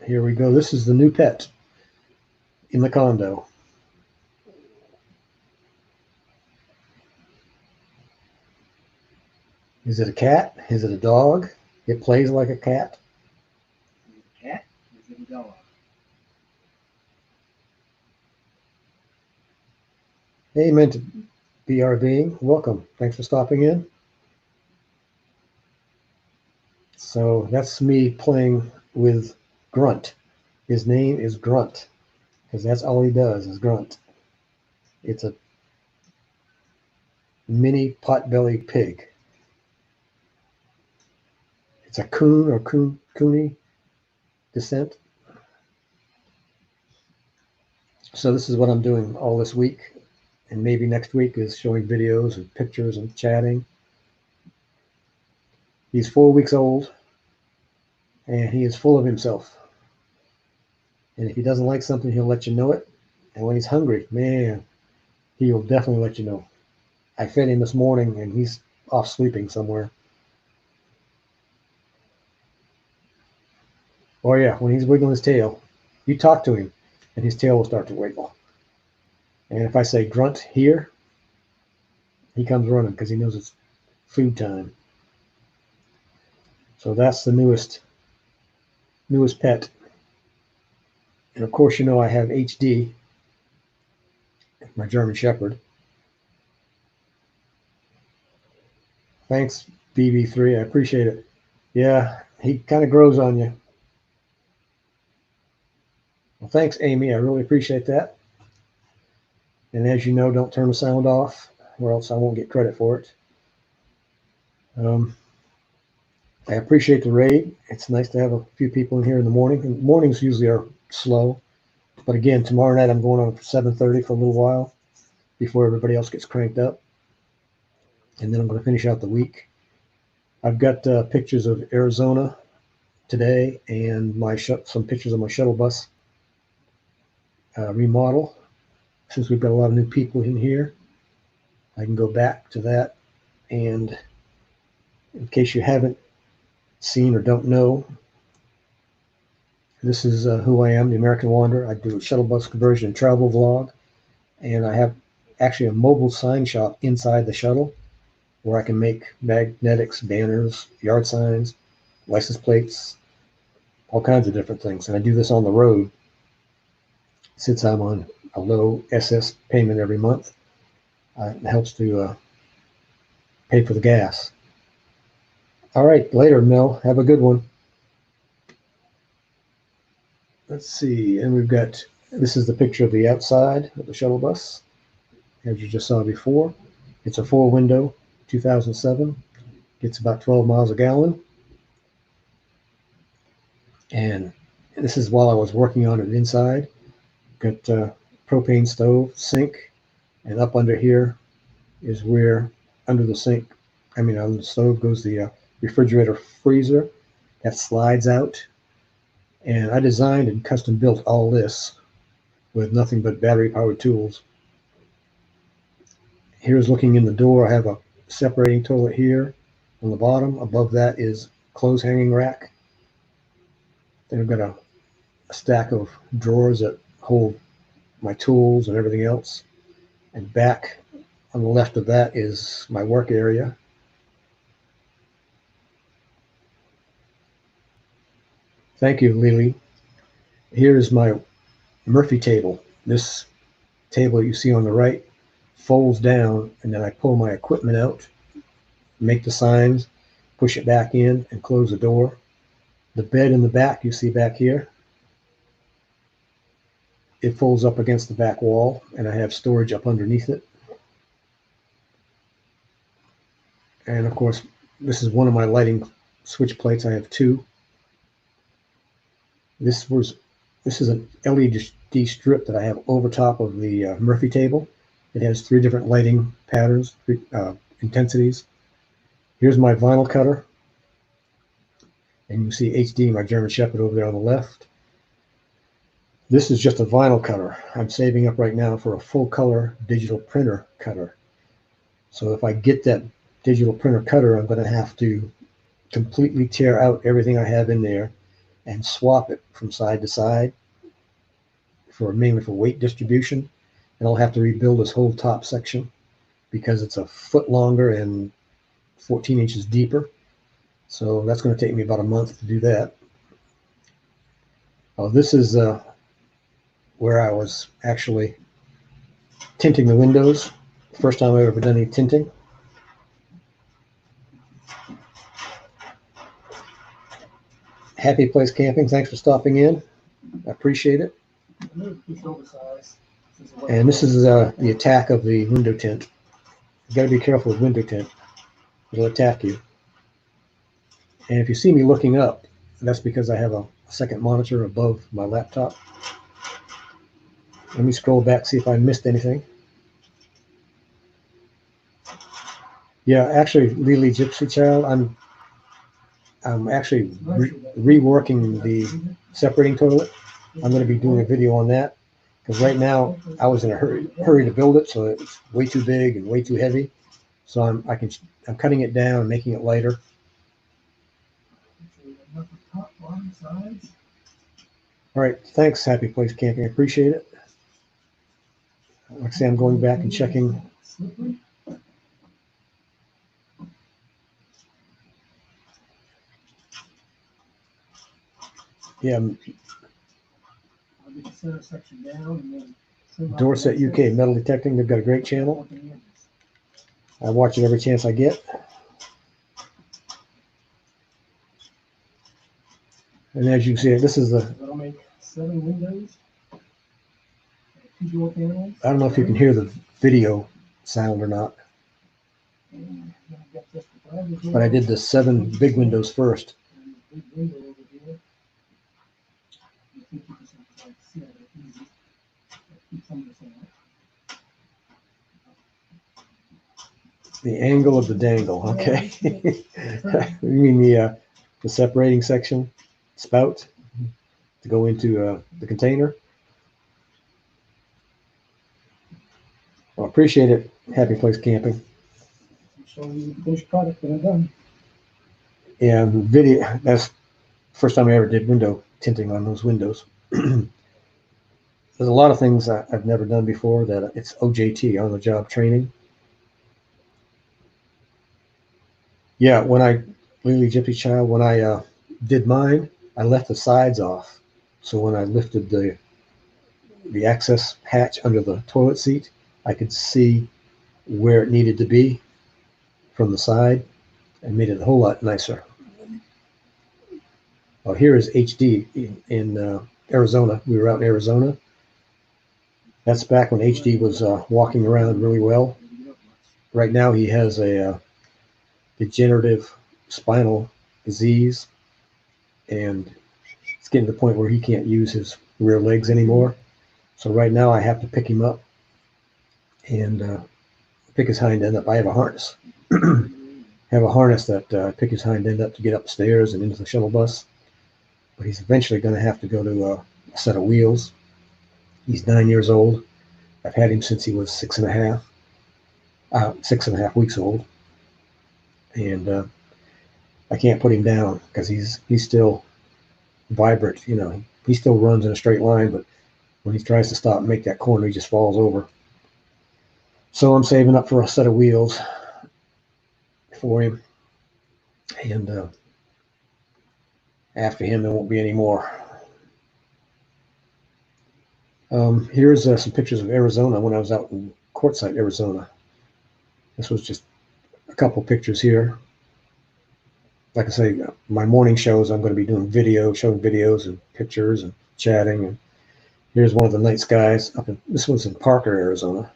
Here we go. This is the new pet in the condo. Is it a cat? Is it a dog? It plays like a cat. Is it a cat? Is it a dog? Hey, meant to BRV. Welcome. Thanks for stopping in. So that's me playing with Grunt. His name is Grunt because that's all he does is grunt. It's a mini potbelly pig. It's a coon or cooney descent. So this is what I'm doing all this week, and maybe next week is showing videos and pictures and chatting. He's 4 weeks old, and he is full of himself. And if he doesn't like something, he'll let you know it. And when he's hungry, man, he'll definitely let you know. I fed him this morning, and he's off sleeping somewhere. Oh yeah, when he's wiggling his tail, you talk to him, and his tail will start to wiggle. And if I say grunt here, he comes running because he knows it's food time. So that's the newest pet. And of course, you know I have HD, my German Shepherd. Thanks, BB3. I appreciate it. Yeah, he kind of grows on you. Well, thanks, Amy. I really appreciate that. And as you know, don't turn the sound off, or else I won't get credit for it. I appreciate the raid. It's nice to have a few people in here in the morning. And mornings usually are slow. But again, tomorrow night I'm going on for 7:30 for a little while before everybody else gets cranked up. And then I'm going to finish out the week. I've got pictures of Arizona today and some pictures of my shuttle bus remodel. Since we've got a lot of new people in here, I can go back to that. And in case you haven't seen or don't know, this is who I am, the American Wanderer. I do a shuttle bus conversion and travel vlog. And I have actually a mobile sign shop inside the shuttle where I can make magnetics, banners, yard signs, license plates, all kinds of different things. And I do this on the road since I'm on a low SS payment every month. It helps to pay for the gas. All right, later, Mel. Have a good one. Let's see. And we've got, this is the picture of the outside of the shuttle bus, as you just saw before. It's a 4-window, 2007. Gets about 12 miles a gallon. And this is while I was working on it inside. Got propane stove, sink, and up under here is where under the sink, on the stove goes the refrigerator freezer that slides out. And I designed and custom built all this with nothing but battery powered tools. Here's looking in the door. I have a separating toilet here on the bottom. Above that is clothes hanging rack. Then I've got a stack of drawers that hold my tools and everything else. And back on the left of that is my work area. Thank you, Lily. Here is my Murphy table. This table you see on the right folds down, and then I pull my equipment out, make the signs, push it back in, and close the door. The bed in the back you see back here, it folds up against the back wall, and I have storage up underneath it. And of course, this is one of my lighting switch plates. I have two. This is an LED strip that I have over top of the Murphy table. It has 3 different lighting patterns, intensities. Here's my vinyl cutter. And you see HD, my German Shepherd, over there on the left. This is just a vinyl cutter. I'm saving up right now for a full color digital printer cutter. So if I get that digital printer cutter, I'm going to have to completely tear out everything I have in there and swap it from side to side, mainly for weight distribution. And I'll have to rebuild this whole top section because it's a foot longer and 14 inches deeper. So that's going to take me about a month to do that. Oh, this is where I was actually tinting the windows. First time I've ever done any tinting. Happy Place Camping, thanks for stopping in. I appreciate it. And this is the attack of the window tint. You got to be careful with window tint. It'll attack you. And if you see me looking up, that's because I have a second monitor above my laptop. Let me scroll back, see if I missed anything. Yeah, actually, Lily Gypsy Child, I'm actually reworking the separating toilet. I'm going to be doing a video on that because right now I was in a hurry to build it, so it's way too big and way too heavy. So I'm cutting it down and making it lighter. All right, thanks, Happy Place Camping. I appreciate it. Like I say, I'm going back and checking. Yeah, Dorset UK Metal Detecting. They've got a great channel. I watch it every chance I get. And as you can see, this is the. I don't know if you can hear the video sound or not. But I did the 7 big windows first. The angle of the dangle, okay. You mean the separating section spout to go into the container? Well, appreciate it. Happy Place Camping. Showing you the finished product that I've done. And video, that's the first time I ever did window tinting on those windows. There's a lot of things I've never done before that it's OJT, on the job training. Yeah, Lily Gypsy Child, when I did mine, I left the sides off. So when I lifted the access hatch under the toilet seat, I could see where it needed to be from the side and made it a whole lot nicer. Well, here is HD in Arizona. We were out in Arizona. That's back when HD was walking around really well. Right now he has a degenerative spinal disease, and it's getting to the point where he can't use his rear legs anymore. So right now I have to pick him up and pick his hind end up. I have a harness. I have a harness that pick his hind end up to get upstairs and into the shuttle bus. But he's eventually going to have to go to a set of wheels. He's 9 years old. I've had him since he was 6.5 weeks old. And I can't put him down because he's still vibrant. You know, he still runs in a straight line, but When he tries to stop and make that corner, he just falls over. So I'm saving up for a set of wheels for him. And after him, there won't be any more. Here's some pictures of Arizona when I was out in Quartzsite, Arizona. This was just a couple pictures here. Like I say, my morning shows, I'm going to be doing showing videos and pictures and chatting. And here's one of the night skies this was in Parker, Arizona,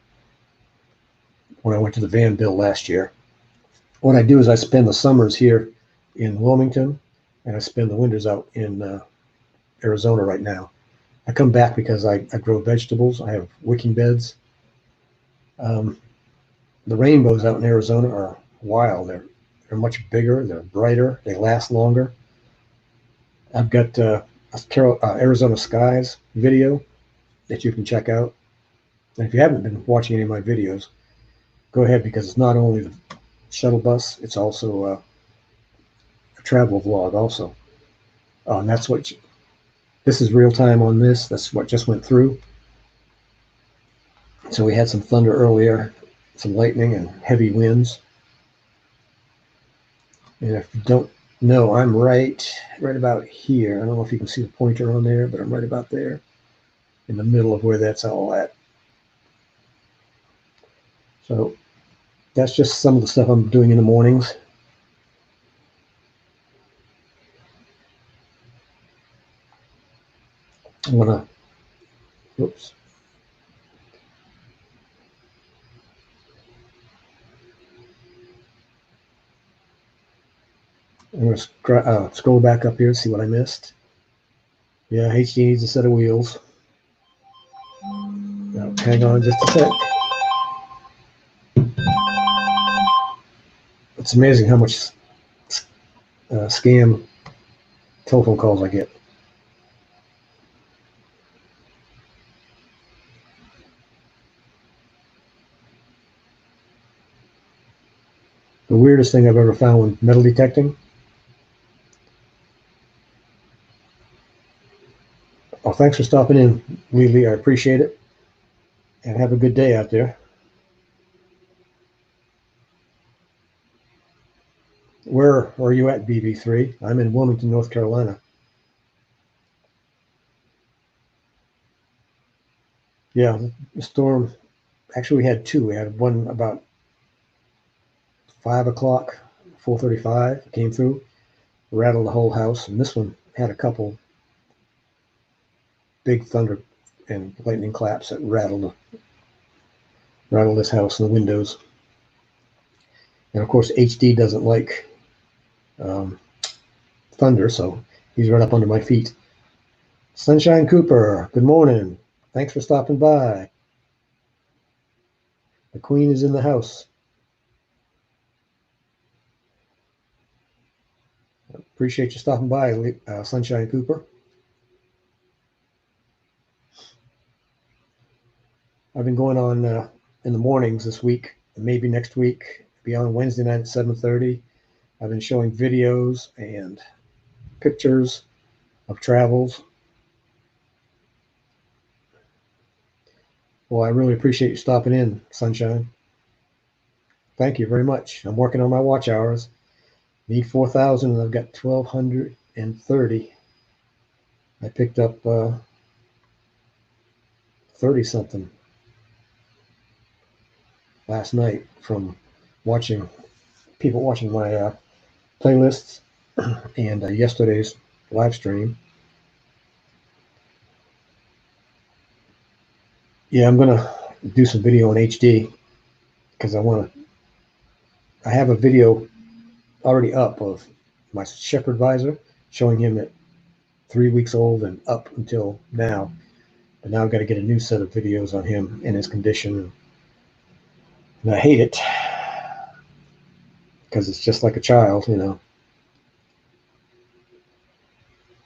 when I went to the Van Bill last year. What I do is I spend the summers here in Wilmington, and I spend the winters out in Arizona right now. I come back because I grow vegetables. I have wicking beds. The rainbows out in Arizona are wild. They're much bigger. They're brighter. They last longer. I've got Arizona Skies video that you can check out. And if you haven't been watching any of my videos, go ahead, because it's not only the shuttle bus, it's also a travel vlog also. And that's what this is real time on this. That's what just went through. So we had some thunder earlier, some lightning and heavy winds. And if you don't know, I'm right about here. I don't know if you can see the pointer on there, but I'm right about there in the middle of where that's all at. So that's just some of the stuff I'm doing in the mornings. I want to, oops. I'm going to scroll back up here and see what I missed. Yeah, HD needs a set of wheels. Now, hang on just a sec. It's amazing how much scam telephone calls I get. The weirdest thing I've ever found when metal detecting. Oh, thanks for stopping in, Lily. I appreciate it. And have a good day out there. Where are you at, BB3? I'm in Wilmington, North Carolina. Yeah, the storm, actually we had two. We had one about 5 o'clock, 4:35, came through, rattled the whole house. And this one had a couple big thunder and lightning claps that rattled this house and the windows. And of course, HD doesn't like thunder, so he's right up under my feet. Sunshine Cooper, good morning. Thanks for stopping by. The Queen is in the house. Appreciate you stopping by, Sunshine Cooper. I've been going on in the mornings this week, and maybe next week, be on Wednesday night at 7:30. I've been showing videos and pictures of travels. Well, I really appreciate you stopping in, Sunshine. Thank you very much. I'm working on my watch hours. Need 4,000, and I've got 1,230. I picked up 30 something last night from people watching my playlists and yesterday's live stream. Yeah, I'm gonna do some video in HD because I have a video already up of my Shepherd visor showing him at 3 weeks old and up until now. But now I've got to get a new set of videos on him and his condition. And I hate it because it's just like a child, you know.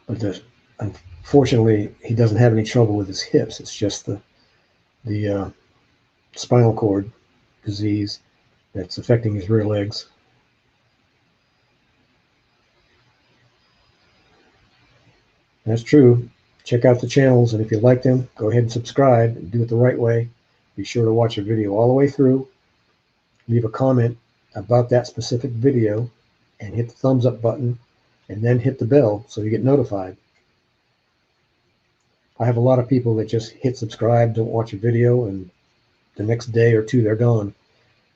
But unfortunately, he doesn't have any trouble with his hips. It's just the spinal cord disease that's affecting his rear legs. That's true. check out the channels, and if you like them, go ahead and subscribe and do it the right way. Be sure to watch a video all the way through. Leave a comment about that specific video and hit the thumbs up button and then hit the bell so you get notified. I have a lot of people that just hit subscribe, don't watch a video, and the next day or two they're gone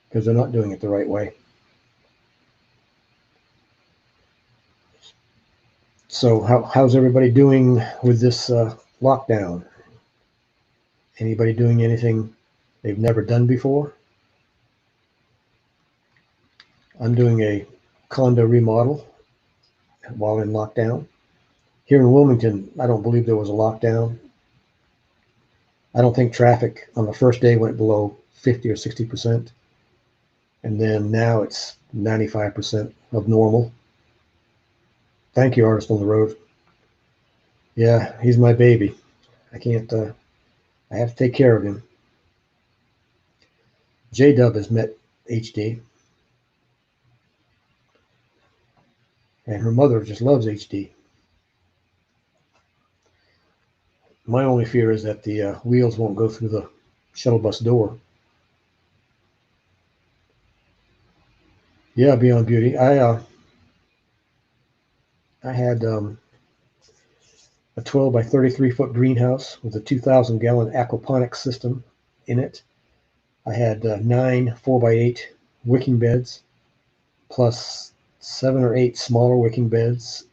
because they're not doing it the right way. So how's everybody doing with this lockdown? Anybody doing anything they've never done before? I'm doing a condo remodel while in lockdown. Here in Wilmington, I don't believe there was a lockdown. I don't think traffic on the first day went below 50 or 60%. And then now it's 95% of normal. Thank you, Artist on the Road. Yeah, he's my baby. I can't, I have to take care of him. J-Dub has met HD. And her mother just loves HD. My only fear is that the wheels won't go through the shuttle bus door. Yeah, Beyond Beauty. I had a 12 by 33 foot greenhouse with a 2,000 gallon aquaponics system in it. I had 9 4 by 8 wicking beds, plus 7 or 8 smaller wicking beds,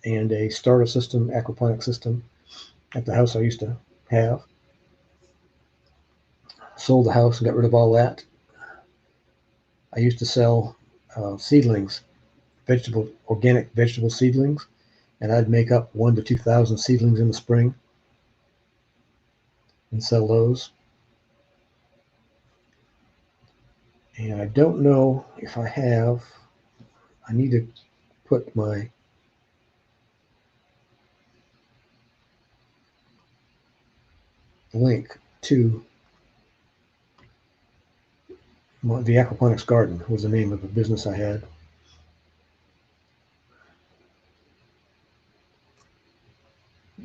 and a starter system, aquaponic system at the house I used to have. Sold the house and got rid of all that. I used to sell seedlings, organic vegetable seedlings, and I'd make up 1,000 to 2,000 seedlings in the spring and sell those. And I don't know if I need to put my link to the Aquaponics Garden was the name of the business I had.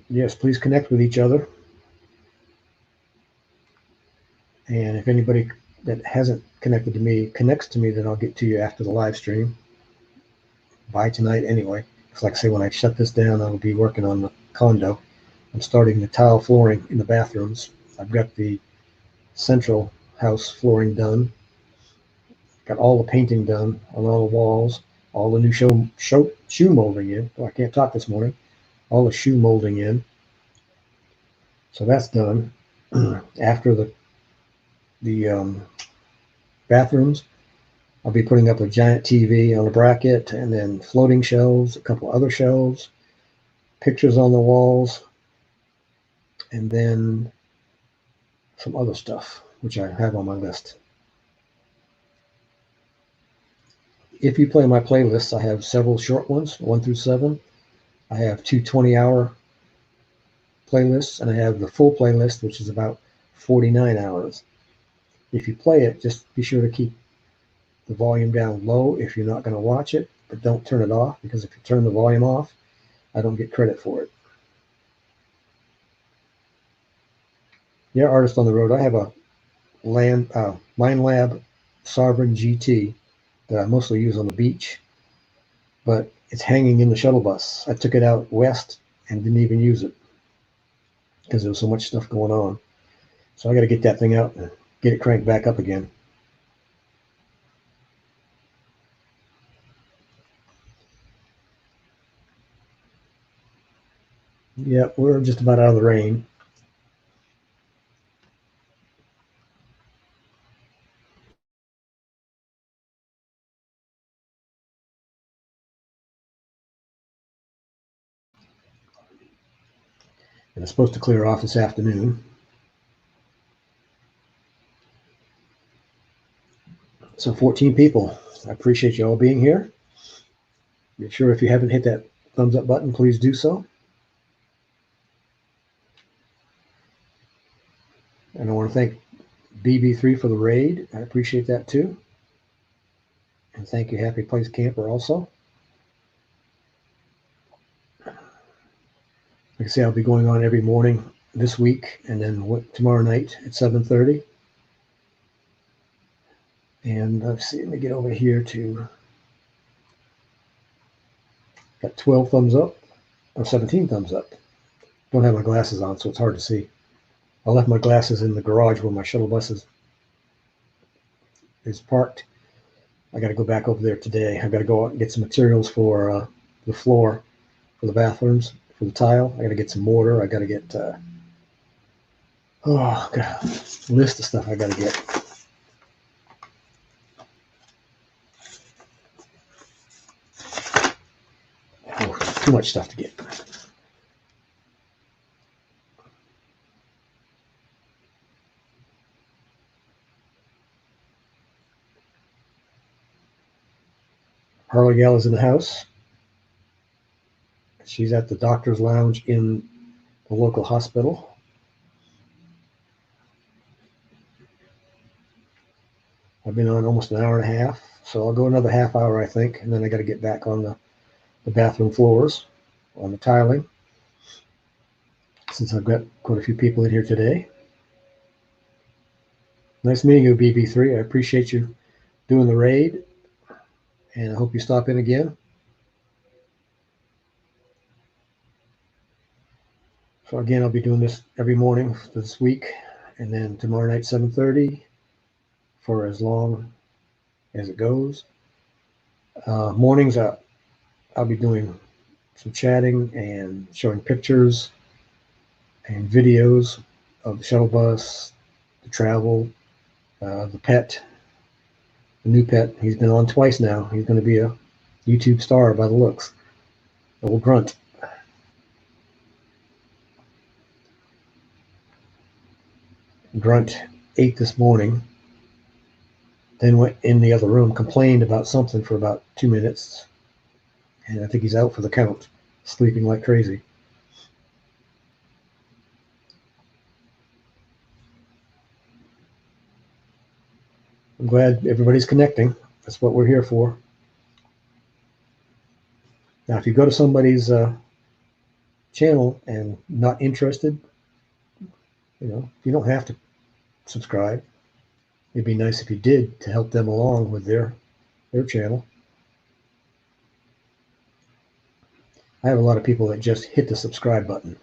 Yes, please connect with each other. And if anybody that hasn't connected to me connects to me, then I'll get to you after the live stream. By tonight anyway. It's like I say, when I shut this down, I'll be working on the condo. I'm starting the tile flooring in the bathrooms. I've got the central house flooring done. Got all the painting done on all the walls, all the new shoe molding in. Oh, I can't talk this morning. All the shoe molding in. So that's done. After the bathrooms, I'll be putting up a giant TV on a bracket, and then floating shelves, a couple other shelves, pictures on the walls, and then some other stuff, which I have on my list. If you play my playlists, I have several short ones, 1 through 7. I have 2 20-hour playlists, and I have the full playlist, which is about 49 hours. If you play it, just be sure to keep the volume down low if you're not going to watch it, but don't turn it off, because if you turn the volume off, I don't get credit for it. Yeah, Artist on the Road. I have a Minelab Sovereign GT that I mostly use on the beach, but it's hanging in the shuttle bus. I took it out west and didn't even use it because there was so much stuff going on. So I got to get that thing out and get it cranked back up again. Yeah, we're just about out of the rain. And it's supposed to clear off this afternoon. So 14 people. I appreciate you all being here. Make sure if you haven't hit that thumbs up button, please do so. And I want to thank BB3 for the raid. I appreciate that too. And thank you, Happy Place Camper, also. Like I say, I'll be going on every morning this week, and then tomorrow night at 7:30. And let's see, let me get over here to, got 12 thumbs up, or 17 thumbs up. Don't have my glasses on, so it's hard to see. I left my glasses in the garage where my shuttle bus is parked. I got to go back over there today. I got to go out and get some materials for the floor, for the bathrooms, for the tile. I got to get some mortar. I got to get, oh, God, list of stuff I got to get. Oh, too much stuff to get. Harley Gal is in the house. She's at the doctor's lounge in the local hospital. I've been on almost an hour and a half, so I'll go another half hour, I think, and then I got to get back on the bathroom floors, on the tiling, since I've got quite a few people in here today. Nice meeting you, BB3. I appreciate you doing the raid, and I hope you stop in again. So again, I'll be doing this every morning this week, and then tomorrow night 7:30 for as long as it goes. Mornings I'll be doing some chatting and showing pictures and videos of the shuttle bus, the travel, the pet, the new pet. He's been on twice now. He's going to be a YouTube star by the looks. Old Grunt. Grunt ate this morning, then went in the other room, complained about something for about 2 minutes, and I think he's out for the count, sleeping like crazy. I'm glad everybody's connecting. That's what we're here for. Now, if you go to somebody's channel and not interested, you don't have to subscribe. It'd be nice if you did, to help them along with their channel. I have a lot of people that just hit the subscribe button,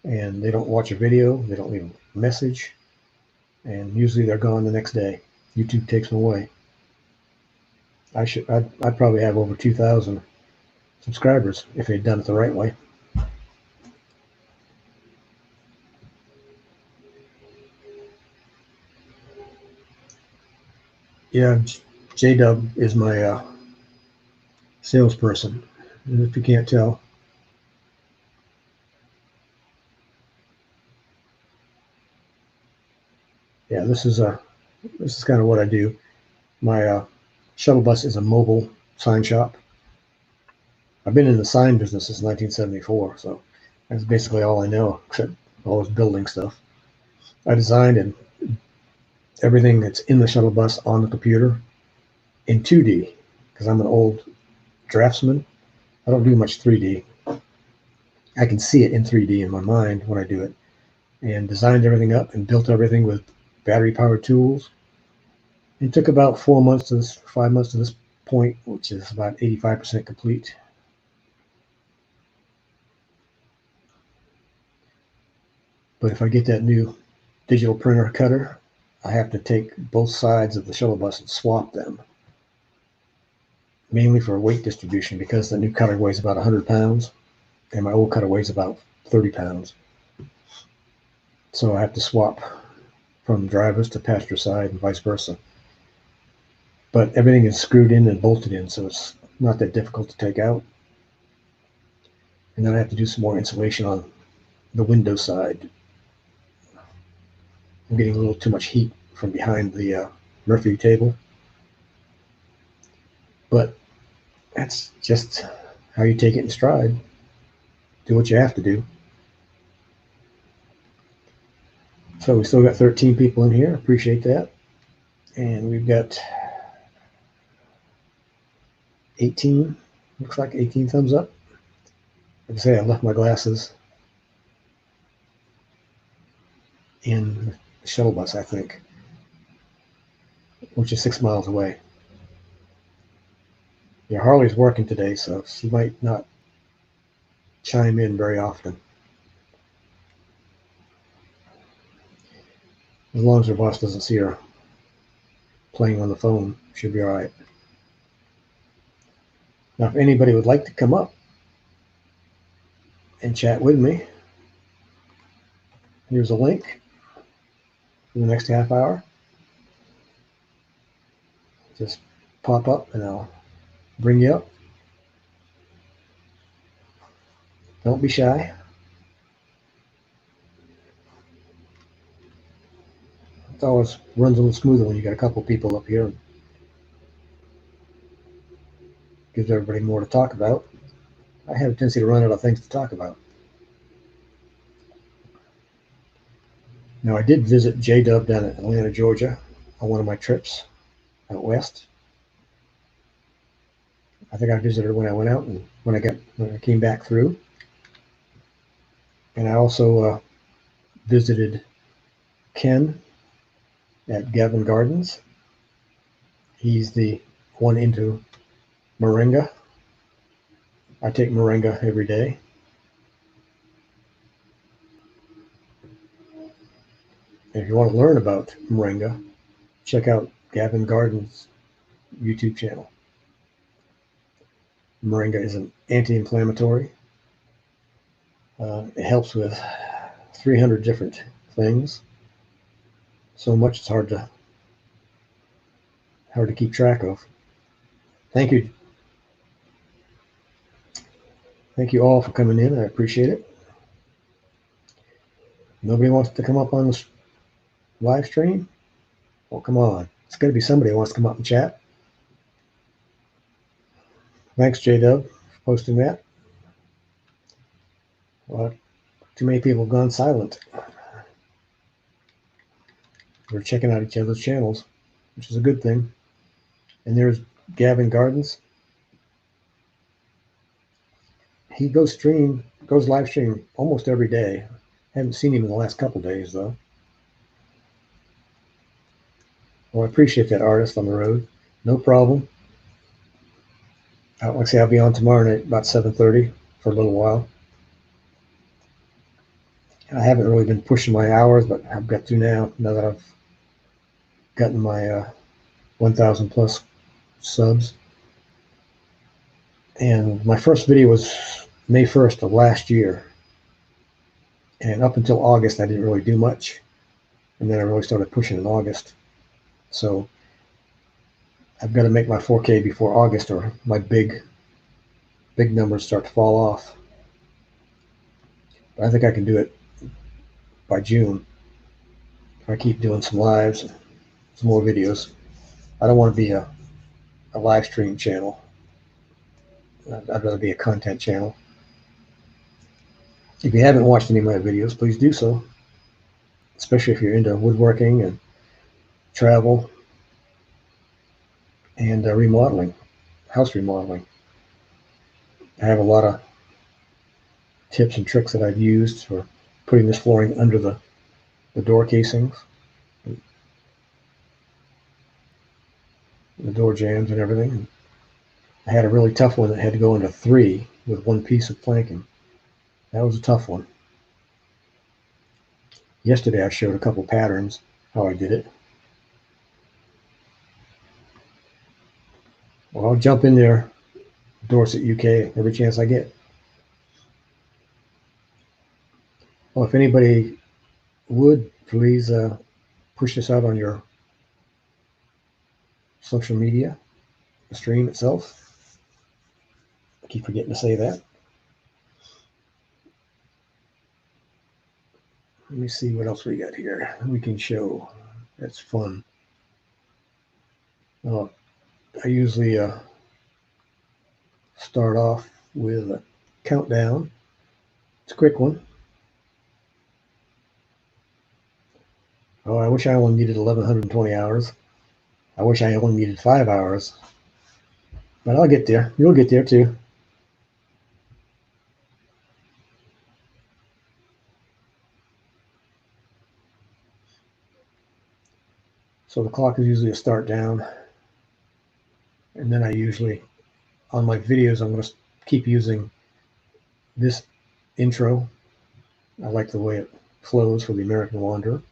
and they don't watch a video, they don't leave a message, and usually they're gone the next day. YouTube takes them away. I'd probably have over 2,000 subscribers if they'd done it the right way. Yeah, J-Dub is my salesperson, if you can't tell. Yeah, this is kind of what I do. My shuttle bus is a mobile sign shop. I've been in the sign business since 1974, so that's basically all I know, except all this building stuff. I designed and everything that's in the shuttle bus on the computer in 2D, because I'm an old draftsman. I don't do much 3D. I can see it in 3D in my mind when I do it, and designed everything up and built everything with battery-powered tools. It took about 5 months to this point, which is about 85% complete. But if I get that new digital printer cutter, I have to take both sides of the shuttle bus and swap them, mainly for weight distribution, because the new cutter weighs about 100 pounds and my old cutter weighs about 30 pounds. So I have to swap from driver's to passenger side and vice versa. But everything is screwed in and bolted in, so it's not that difficult to take out. And then I have to do some more insulation on the window side. I'm getting a little too much heat from behind the Murphy table. But that's just how you take it in stride. Do what you have to do. So we still got 13 people in here. Appreciate that. And we've got 18, looks like 18 thumbs up. Like I say, I left my glasses in the shuttle bus, I think, which is 6 miles away. Yeah, Harley's working today, so she might not chime in very often. As long as her boss doesn't see her playing on the phone, she'll be all right. Now, if anybody would like to come up and chat with me, here's a link for the next half hour. Just pop up and I'll bring you up. Don't be shy. It always runs a little smoother when you got a couple people up here. Gives everybody more to talk about. I have a tendency to run out of things to talk about. Now, I did visit J-Dub down at Atlanta, Georgia on one of my trips out west. I think I visited her when I went out and when I came back through. And I also visited Ken at Gavin Gardens. He's the one into moringa. I take moringa every day. And if you want to learn about moringa, check out Gavin Gardens' YouTube channel. Moringa is an anti-inflammatory. It helps with 300 different things. So much it's hard to keep track of. Thank you. Thank you all for coming in. I appreciate it. Nobody wants to come up on this live stream? Well, come on. It's got to be somebody who wants to come up and chat. Thanks, J-Dub, for posting that. Well, too many people have gone silent. We're checking out each other's channels, which is a good thing. And there's Gavin Gardens. He goes live stream almost every day. Haven't seen him in the last couple days, though. Well, I appreciate that, artist on the road. No problem. Like I say, I'll be on tomorrow night about 7:30 for a little while. I haven't really been pushing my hours, but I've got to now that I've gotten my 1,000 plus subs. And my first video was May 1st of last year. And up until August, I didn't really do much. And then I really started pushing in August. So I've got to make my 4K before August or my big numbers start to fall off. But I think I can do it by June if I keep doing some lives, some more videos. I don't want to be a live stream channel. I'd rather be a content channel. If you haven't watched any of my videos, please do so, especially if you're into woodworking and travel and remodeling, house remodeling. I have a lot of tips and tricks that I've used for putting this flooring under the door casings, the door jambs and everything. I had a really tough one that had to go into 3 with one piece of planking. That was a tough one. Yesterday I showed a couple patterns how I did it. Well, I'll jump in there, Dorset, UK, every chance I get. Well, if anybody would, please push this out on your social media, the stream itself. I keep forgetting to say that. Let me see what else we got here. We can show. That's fun. I usually start off with a countdown. It's a quick one. Oh, I wish I only needed 1,120 hours. I wish I only needed 5 hours. But I'll get there. You'll get there too. So the clock is usually a start down. And then I usually, on my videos, I'm going to keep using this intro. I like the way it flows for the American Wanderer.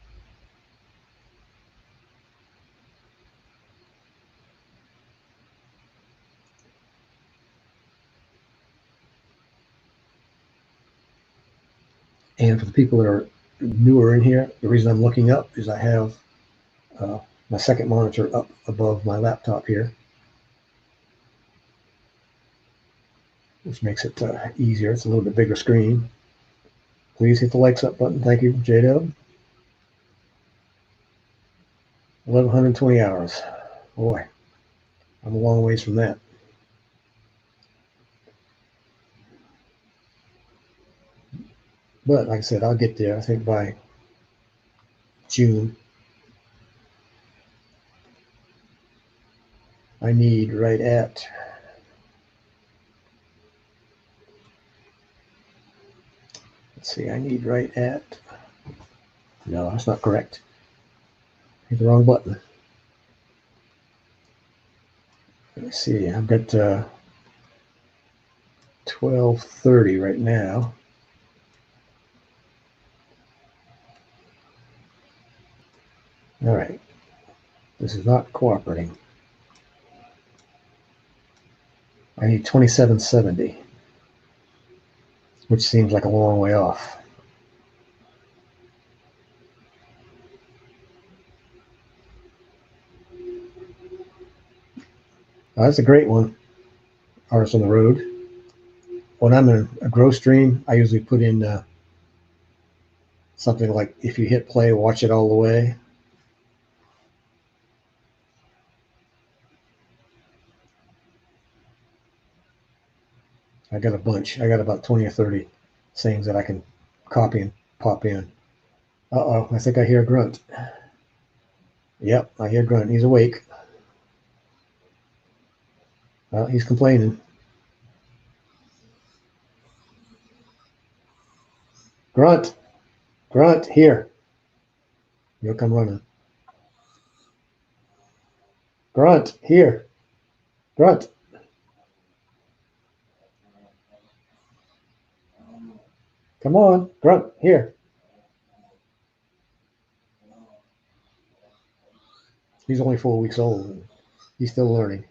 And for the people that are newer in here, the reason I'm looking up is I have my second monitor up above my laptop here, which makes it easier. It's a little bit bigger screen. Please hit the likes up button. Thank you, J-Dub. 1,120 hours. Boy, I'm a long ways from that. But like I said, I'll get there, I think, by June. I need right at I need right at, no, that's not correct. Hit the wrong button. Let's see, I've got 12:30 right now. All right, this is not cooperating. I need 2770, which seems like a long way off. That's a great one, Artists on the Road. When I'm in a grow stream, I usually put in something like, if you hit play, watch it all the way. I got a bunch. I got about 20 or 30 things that I can copy and pop in. Uh-oh, I think I hear a grunt. Yep, I hear grunt. He's awake. Well, he's complaining. Grunt! Grunt, here. You'll come running. Grunt, here. Grunt. Come on, Grunt, here. He's only 4 weeks old. He's still learning.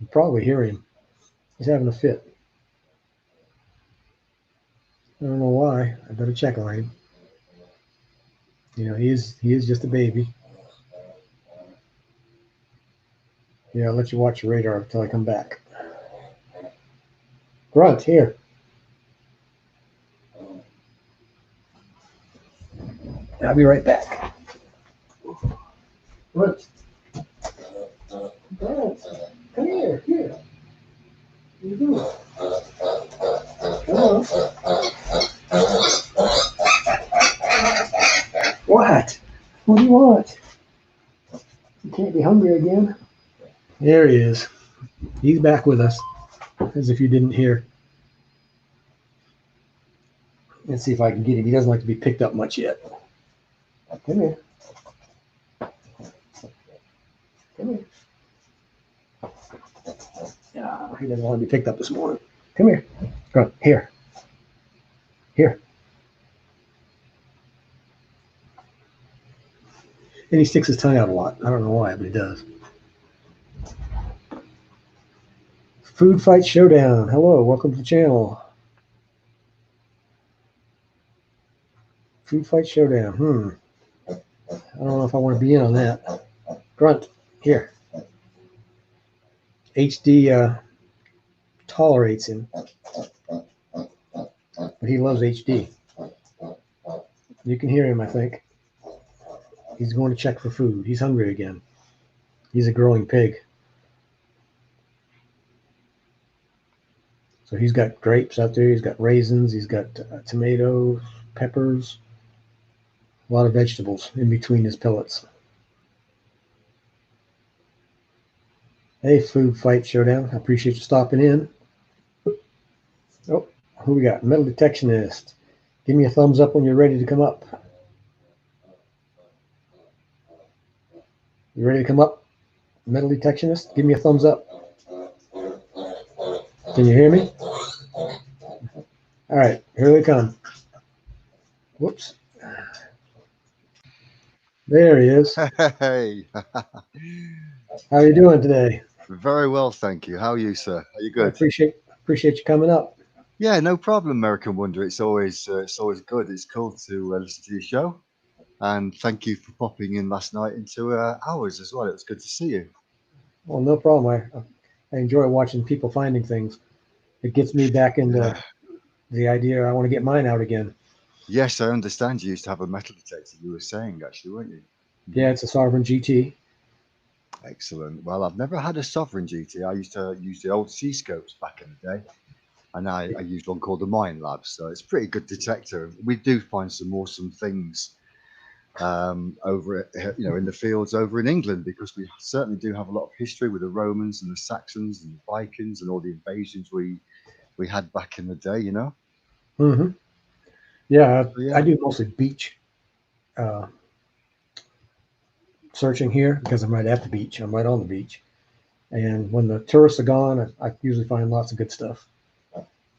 You probably hear him. He's having a fit. I don't know why. I better check on him. You know, he is just a baby. Yeah, I'll let you watch the radar until I come back. Grunt, here. I'll be right back. Grunt. Grunt. Come here, here. What are you doing? Come on. What? What do you want? You can't be hungry again. There he is. He's back with us, as if you didn't hear. Let's see if I can get him. He doesn't like to be picked up much yet. Come here. Come here. Yeah, he doesn't want to be picked up this morning. Come here. Go here. Here. And he sticks his tongue out a lot. I don't know why, but he does. Food Fight Showdown. Hello, welcome to the channel. Food Fight Showdown. I don't know if I want to be in on that. Grunt, here. HD tolerates him, but he loves HD. You can hear him, I think. He's going to check for food. He's hungry again. He's a growing pig. So he's got grapes out there. He's got raisins. He's got tomatoes, peppers, a lot of vegetables in between his pellets. Hey, Food Fight Showdown. I appreciate you stopping in. Oh, who we got? Metal Detectionist. Give me a thumbs up when you're ready to come up. You ready to come up, metal detectionist? Give me a thumbs up. Can you hear me? All right, here they come. Whoops. There he is. Hey, How are you doing today? very well, thank you. How are you, sir? Are you I good? appreciate you coming up. Yeah, no problem, American Wonder. It's always good. It's cool to listen to your show, and thank you for popping in last night into ours as well. It was good to see you. Well, no problem. I enjoy watching people finding things. It gets me back into Yeah. the idea I want to get mine out again. Yes, I understand you used to have a metal detector. You were saying actually, weren't you? Yeah, it's a Sovereign GT. Excellent. Well, I've never had a Sovereign GT. I used to use the old C scopes back in the day, and I used one called the Mine Lab. So it's a pretty good detector. We do find some awesome things over in the fields over in England, because we certainly do have a lot of history with the Romans and the Saxons and the Vikings and all the invasions we had back in the day. hmm Yeah, So I yeah. do mostly beach uh, searching here because I'm right at the beach. I'm right on the beach. And when the tourists are gone, I usually find lots of good stuff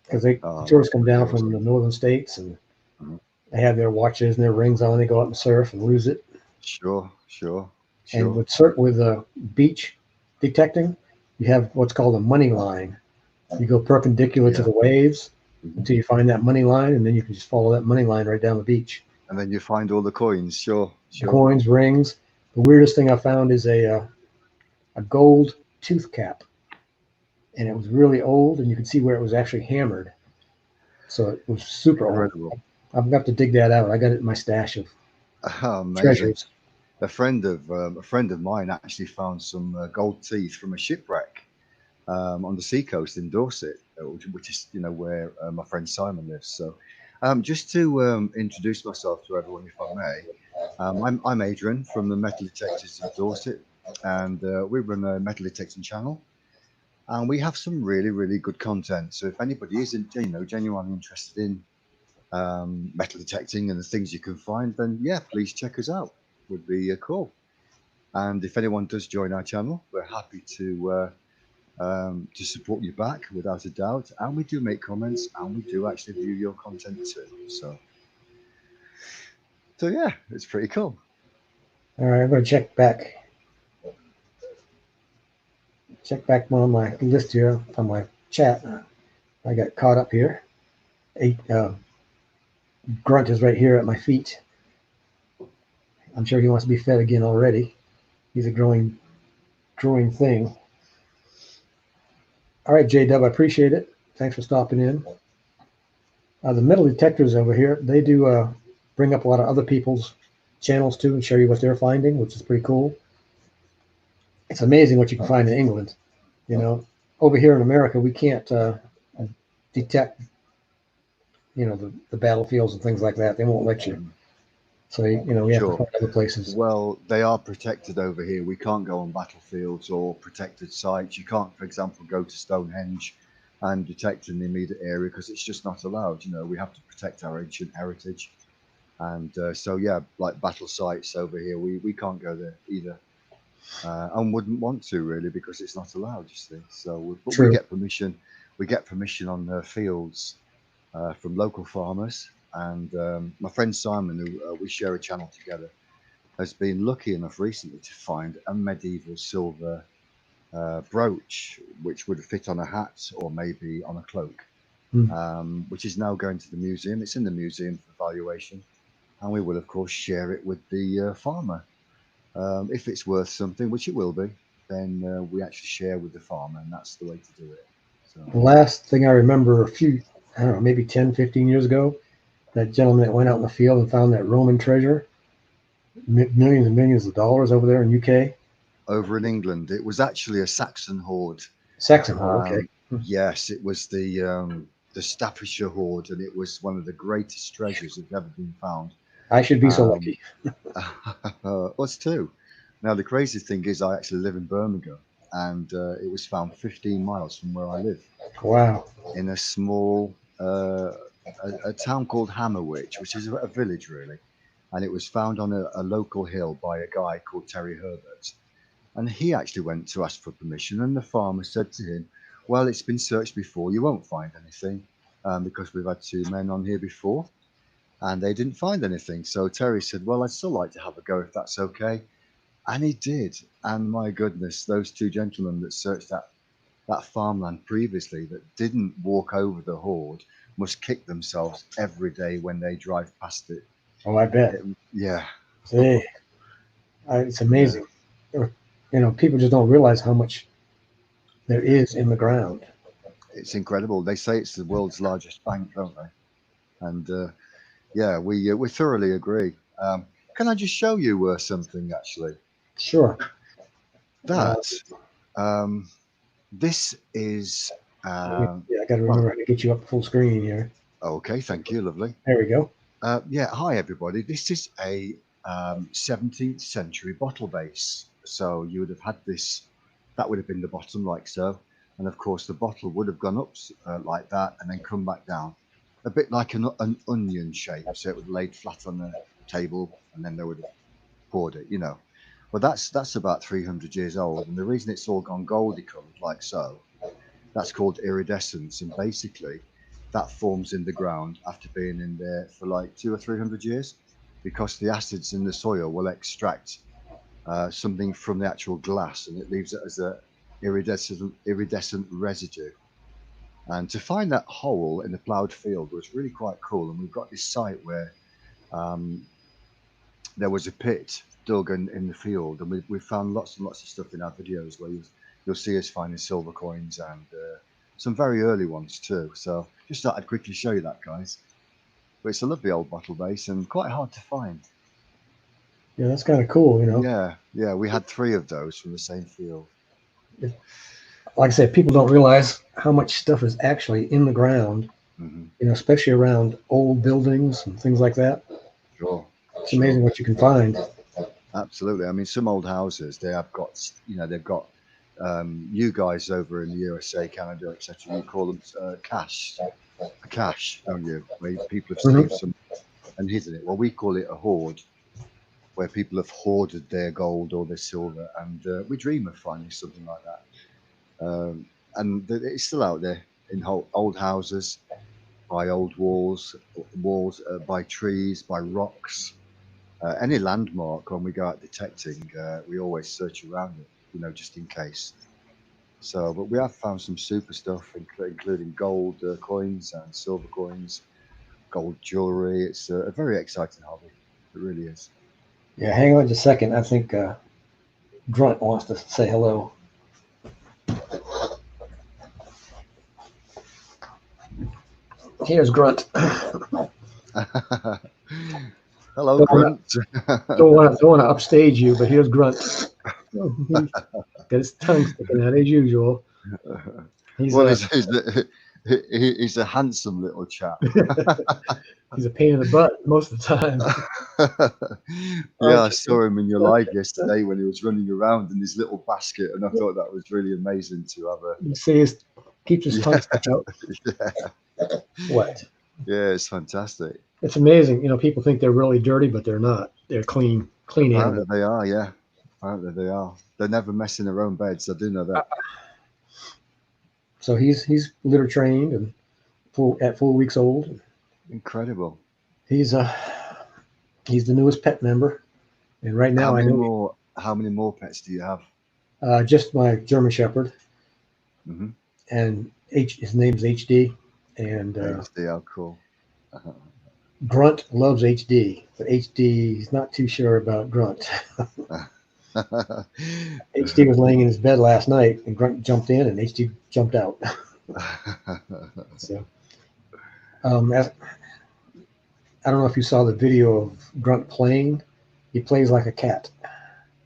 because That's tourists come pretty down from awesome. the northern states and Mhm. they have their watches and their rings on. They go out and surf and lose it. Sure, sure, And sure. with beach detecting, you have what's called a money line. You go perpendicular to Yeah. the waves Hmm. until you find that money line, and then you can just follow that money line right down the beach. And then you find all the coins. Sure, The sure. coins, rings. The weirdest thing I found is a gold tooth cap, and it was really old, and you could see where it was actually hammered. So it was super old. Incredible. I've got to dig that out. I got it in my stash of Amazing. treasures. A friend of mine actually found some gold teeth from a shipwreck on the seacoast in Dorset, which is where my friend Simon lives. So, just to introduce myself to everyone, if I may, I'm Adrian from the Metal Detectors of Dorset, and we run a metal detecting channel, and we have some really really good content. So if anybody isn't genuinely interested in metal detecting and the things you can find, then yeah, please check us out. Would be cool. And if anyone does join our channel, we're happy to support you back without a doubt. And we do make comments, and we do actually view your content too. So yeah, it's pretty cool. All right, I'm going to check back on my list here on my chat. I got caught up here. Grunt is right here at my feet. I'm sure he wants to be fed again already. He's a growing thing. All right, J Dub, I appreciate it. Thanks for stopping in. The metal detectors over here, they do bring up a lot of other people's channels too and show you what they're finding, which is pretty cool. It's amazing what you can find in England. You know, over here in America, we can't detect, the battlefields and things like that. They won't let you. Mhm. So, we have to Sure. find other places. Well, they are protected over here. We can't go on battlefields or protected sites. You can't, for example, go to Stonehenge and detect in the immediate area, because it's just not allowed. We have to protect our ancient heritage. And so, yeah, like battle sites over here, we can't go there either, and wouldn't want to really, because it's not allowed. You see, so but we True. get permission. We get permission on the fields from local farmers, and my friend Simon, who we share a channel together, has been lucky enough recently to find a medieval silver brooch, which would fit on a hat or maybe on a cloak, Hmm. which is now going to the museum. It's in the museum for valuation, and we will, of course, share it with the farmer. If it's worth something, which it will be, then we actually share with the farmer, and that's the way to do it. So, The last thing I remember I don't know, maybe 10, 15 years ago, that gentleman that went out in the field and found that Roman treasure, millions and millions of dollars over there in UK. over in England, it was actually a Saxon hoard. Saxon Hall, okay. Um, yes, it was the Staffordshire hoard, and it was one of the greatest treasures that's ever been found. I should be so Um, lucky. us too. Now the crazy thing is, I actually live in Birmingham, and it was found 15 miles from where I live, Wow. in a small a town called Hammerwich, which is a village really, and it was found on a local hill by a guy called Terry Herbert. And he actually went to ask for permission, and the farmer said to him, "Well, it's been searched before. You won't find anything because we've had two men on here before, and they didn't find anything." So Terry said, "Well, I'd still like to have a go if that's okay." And he did. And my goodness, those two gentlemen that searched that farmland previously that didn't walk over the hoard must kick themselves every day when they drive past it. Oh, I bet. Yeah. See, it's amazing. People just don't realize how much there is in the ground. It's incredible. They say it's the world's largest bank, don't they? And yeah, we thoroughly agree. Can I just show you something actually? Sure. That this is Yeah, I got to remember how to get you up full screen here. okay. Thank you, lovely. There we go. Yeah, hi everybody. This is a 17th century bottle base. So you would have had this. That would have been the bottom, like so, and of course the bottle would have gone up like that and then come back down, a bit like an onion shape. So it would have laid flat on the table, and then they would have poured it. Well, that's about 300 years old, and the reason it's all gone goldy coloured like so, that's called iridescence, and basically that forms in the ground after being in there for like 200 or 300 years, because the acids in the soil will extract something from the actual glass, and it leaves it as a iridescent residue. And to find that hole in the ploughed field was really quite cool. And we've got this site where there was a pit dug in the field, and we found lots and lots of stuff in our videos where you'll see us finding silver coins and some very early ones too. So just thought I'd quickly show you that, guys. But it's a lovely old bottle base and quite hard to find. Yeah, that's kind of cool, Yeah, we had 3 of those from the same field. Like I said, people don't realize how much stuff is actually in the ground, especially around old buildings and things like that. Sure. It's amazing what you can find. Absolutely. I mean, some old houses, they've got you guys over in the USA, Canada, etc. You call them a cache, don't you? Where people have stored some and hidden it. Well, we call it a hoard, where people have hoarded their gold or their silver, and we dream of finding something like that. And it's still out there in old houses, by old walls, by trees, by rocks. Any landmark, when we go out detecting, we always search around it, just in case. So, but we have found some super stuff, including gold coins and silver coins, gold jewelry. It's a very exciting hobby. It really is. Yeah, hang on just a second. I think Grunt wants to say hello. Here's Grunt. Hello, Grunt. Don't want to upstage you, but here's Grunt. Got his tongue sticking out as usual. He's a handsome little chap. He's a pain in the butt most of the time. Yeah, I saw him in your live yesterday when he was running around in his little basket, and I thought that was really amazing to have a. You see, keeps his tongue stuck out. Yeah. What? Yeah, it's fantastic. It's amazing. People think they're really dirty, but they're not. They're clean animals. They are, yeah. Apparently they are. They're never messing their own beds. I do know that. So he's litter trained and at 4 weeks old. Incredible. He's the newest pet member, and right now how many more pets do you have? Just my German Shepherd, and his name's HD, and HD, how cool. Grunt loves HD, but HD is not too sure about Grunt. HD was laying in his bed last night, and Grunt jumped in, and HD jumped out. So, I don't know if you saw the video of Grunt playing. He plays like a cat.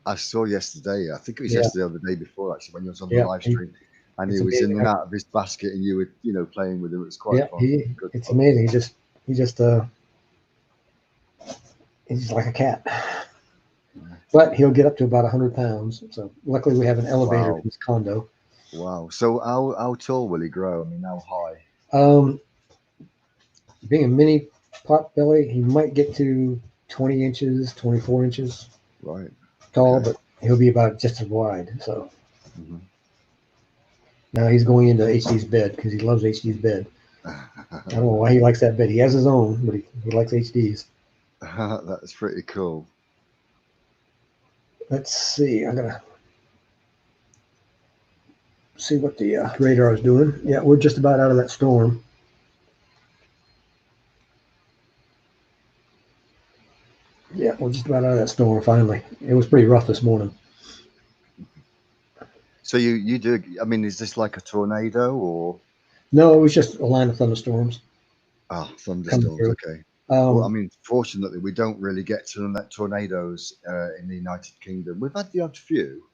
I saw yesterday. I think it was yesterday or the day before, actually, when you was on the live stream, and he was amazing. In and out of his basket, and you were, playing with him. It was quite fun. It's amazing. He's like a cat. But he'll get up to about 100 pounds. So luckily we have an elevator in his condo. Wow. So how tall will he grow? I mean, how high? Being a mini pot belly, he might get to 20 inches, 24 inches right tall. Okay. But He'll be about just as wide. So Mhm. now he's going into HD's bed because he loves HD's bed. I don't know why he likes that bed. He has his own, but he likes HD's. That's pretty cool. Let's see. I'm gonna see what the radar is doing. Yeah, we're just about out of that storm. Yeah, we're just about out of that storm finally. It was pretty rough this morning. So you do, I mean, is this like a tornado or No, it was just a line of thunderstorms coming thunderstorms? through. Okay. Well, I Um, mean, fortunately, we don't really get tornadoes in the United Kingdom. We've had the odd few,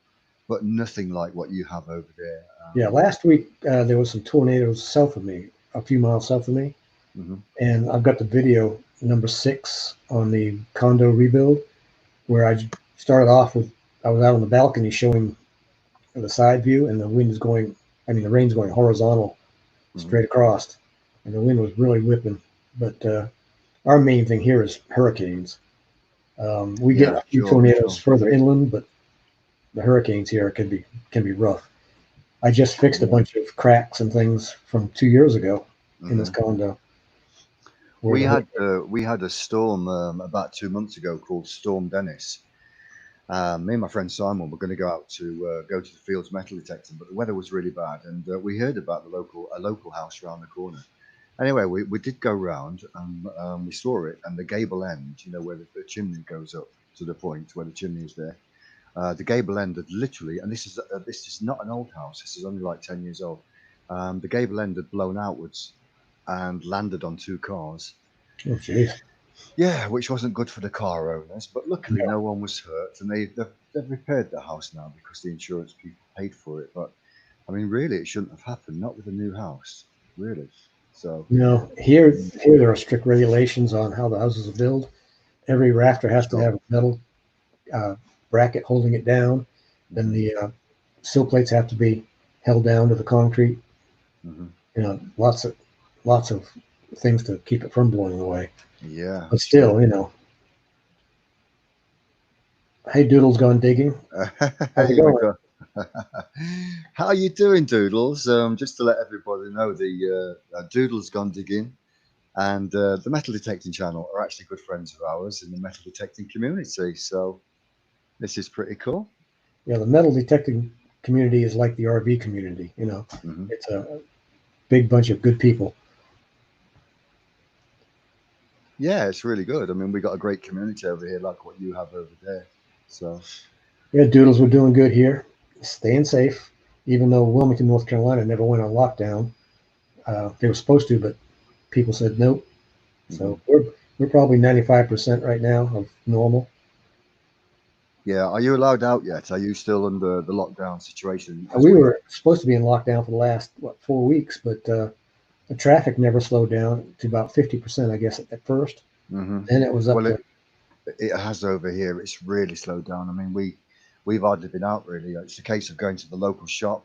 but nothing like what you have over there. yeah, last week there was some tornadoes south of me, a few miles south of me, Mhm. and I've got the video number 6 on the condo rebuild where I started off with I was out on the balcony showing the side view, and the wind is going. I mean, the rain's going horizontal Mhm. straight across, and the wind was really whipping. But our main thing here is hurricanes. We get Yeah, a few sure, tornadoes sure. further inland, but the hurricanes here can be rough. I just fixed a Yeah. bunch of cracks and things from 2 years ago in this Mhm. condo where the hurricane. We had a storm about 2 months ago called Storm Dennis. Me and my friend Simon were going to go out to go to the fields metal detecting, but the weather was really bad, and we heard about a local house around the corner. Anyway, we did go round and we saw it, and the gable end, you know, where the chimney goes up to the point where the chimney is there. The gable end had literally, and this is not an old house. This is only like 10 years old. The gable end had blown outwards and landed on two cars. Oh, jeez. Yeah, which wasn't good for the car owners, but luckily no one was hurt, and they've repaired the house now because the insurance people paid for it. But I mean, really, it shouldn't have happened. Not with a new house, really. So, No, here mm, here there are strict regulations on how the houses are built. Every rafter has to sure. have a metal uh, bracket holding it down. Then Hmm. the sill plates have to be held down to the concrete. Hmm. Lots of things to keep it from blowing away. Yeah, But sure. still, hey, Doodle's gone digging. How's it Hey, we going? got. How are you doing, Doodles? Just to let everybody know, the Doodles gone digging and the metal detecting channel are actually good friends of ours in the metal detecting community. So this is pretty cool. Yeah, the metal detecting community is like the RV community. Hmm. It's a big bunch of good people. Yeah, it's really good. I mean, we got a great community over here, like what you have over there. So Yeah, Doodles were doing good here, staying safe, even though Wilmington, North Carolina never went on lockdown. They were supposed to, but people said nope. hmm. So we're probably 95% right now of normal. Yeah, are you allowed out yet? Are you still under the lockdown situation as We we? were supposed to be in lockdown for the last 4 weeks, but the traffic never slowed down to about 50%, I guess, at first. Hmm. Then it was up Well, to it has over here. It's really slowed down. I mean, we've hardly been out really. It's a case of going to the local shop,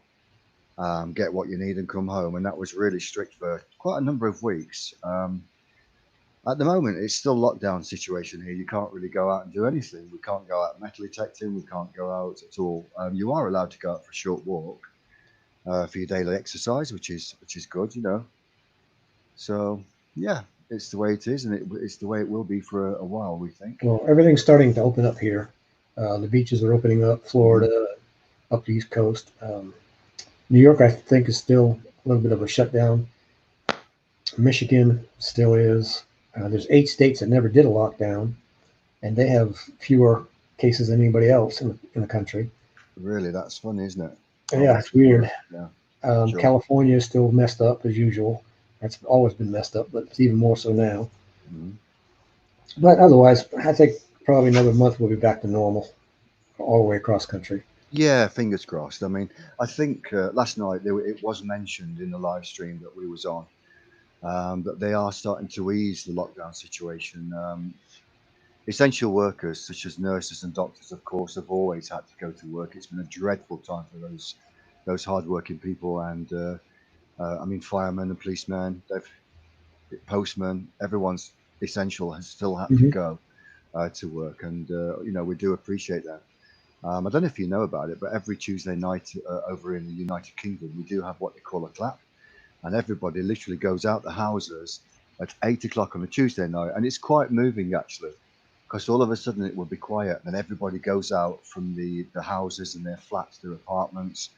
get what you need, and come home. And that was really strict for quite a number of weeks. At the moment, it's still lockdown situation here. You can't really go out and do anything. We can't go out metal detecting. We can't go out at all. You are allowed to go out for a short walk for your daily exercise, which is good, you know. So yeah, it's the way it is, and it's the way it will be for a while, we think. well, everything's starting to open up here. The beaches are opening up, Hmm. Florida, up the East Coast. New York, I think, is still a little bit of a shutdown. Michigan still is. There's 8 states that never did a lockdown, and they have fewer cases than anybody else in the country. Really, that's funny, isn't it? And How yeah, that it's could weird. work. Yeah, sure. California is still messed up as usual. That's always been messed up, but it's even more so now. Hmm. But otherwise, I think probably another month we'll be back to normal all the way across country. Yeah, fingers crossed. I mean, I think last night it was mentioned in the live stream that we was on that they are starting to ease the lockdown situation. Essential workers such as nurses and doctors, of course, have always had to go to work. It's been a dreadful time for those hardworking people, and I mean, firemen and policemen, postmen, everyone's essential has still had to Hmm. go to work, and you know we do appreciate that. I don't know if you know about it, but every Tuesday night over in the United Kingdom, we do have what they call a clap, and everybody literally goes out the houses at 8 o'clock on a Tuesday night, and it's quite moving actually, because all of a sudden it will be quiet, and everybody goes out from the houses and their flats, their apartments,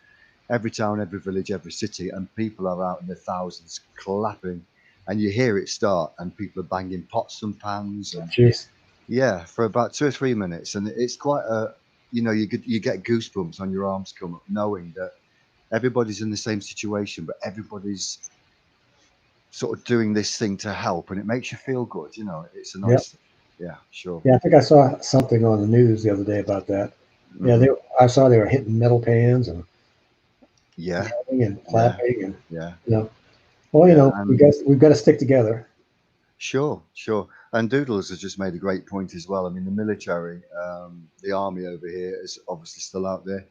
every town, every village, every city, and people are out in their thousands clapping, and you hear it start, and people are banging pots and pans, and Jeez. yeah, for about 2 or 3 minutes, and it's quite a, you get goosebumps on your arms come up, knowing that everybody's in the same situation, but everybody's sort of doing this thing to help, and it makes you feel good. It's a Yep. nice thing. Yeah, sure. Yeah, I think I saw something on the news the other day about that. Yeah, Hmm. I saw they were hitting metal pans and Yeah, yelling and yeah, clapping and yeah, you know. Well, yeah, we and we've got to stick together. sure, sure. And Doodles has just made a great point as well. I mean, the military, the army over here is obviously still out there,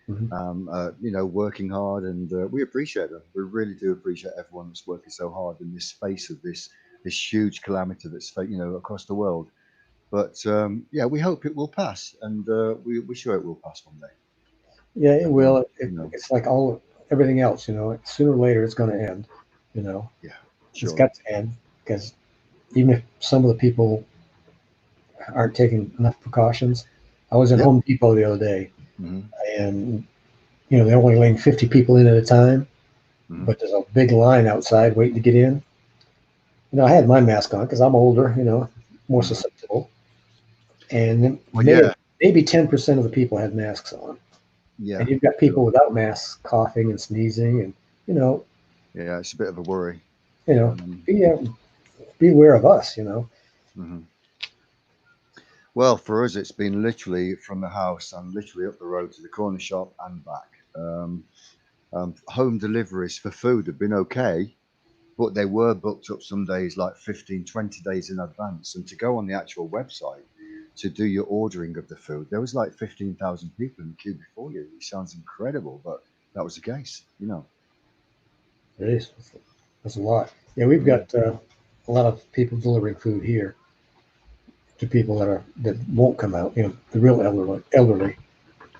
Mhm. working hard, and we appreciate them. We really do appreciate everyone that's working so hard in this space of this huge calamity that's across the world. But yeah, we hope it will pass, and we're sure it will pass one day. Yeah, it Um, will. you know, It's like everything else. Sooner or later it's going to end. You know, yeah, it's sure. got to end because even if some of the people aren't taking enough precautions. I was in Yep. Home Depot the other day, Hmm. and they're only letting 50 people in at a time, Hmm. but there's a big line outside waiting to get in. I had my mask on because I'm older, more Hmm. susceptible, and then Well, yeah, maybe 10% of the people had masks on, and yeah, you've got sure. people without masks coughing and sneezing, and you know, Yeah, it's a bit of a worry. you know, Um, be be aware of us. mhm. Well, for us, it's been literally from the house and literally up the road to the corner shop and back. Home deliveries for food have been okay, but they were booked up some days like 15, 20 days in advance. And to go on the actual website to do your ordering of the food, there was like 15,000 people in the queue before you. It sounds incredible, but that was the case. It is. That's a lot. Yeah, we've Mm, got a lot of people delivering food here to people that won't come out. The real elderly.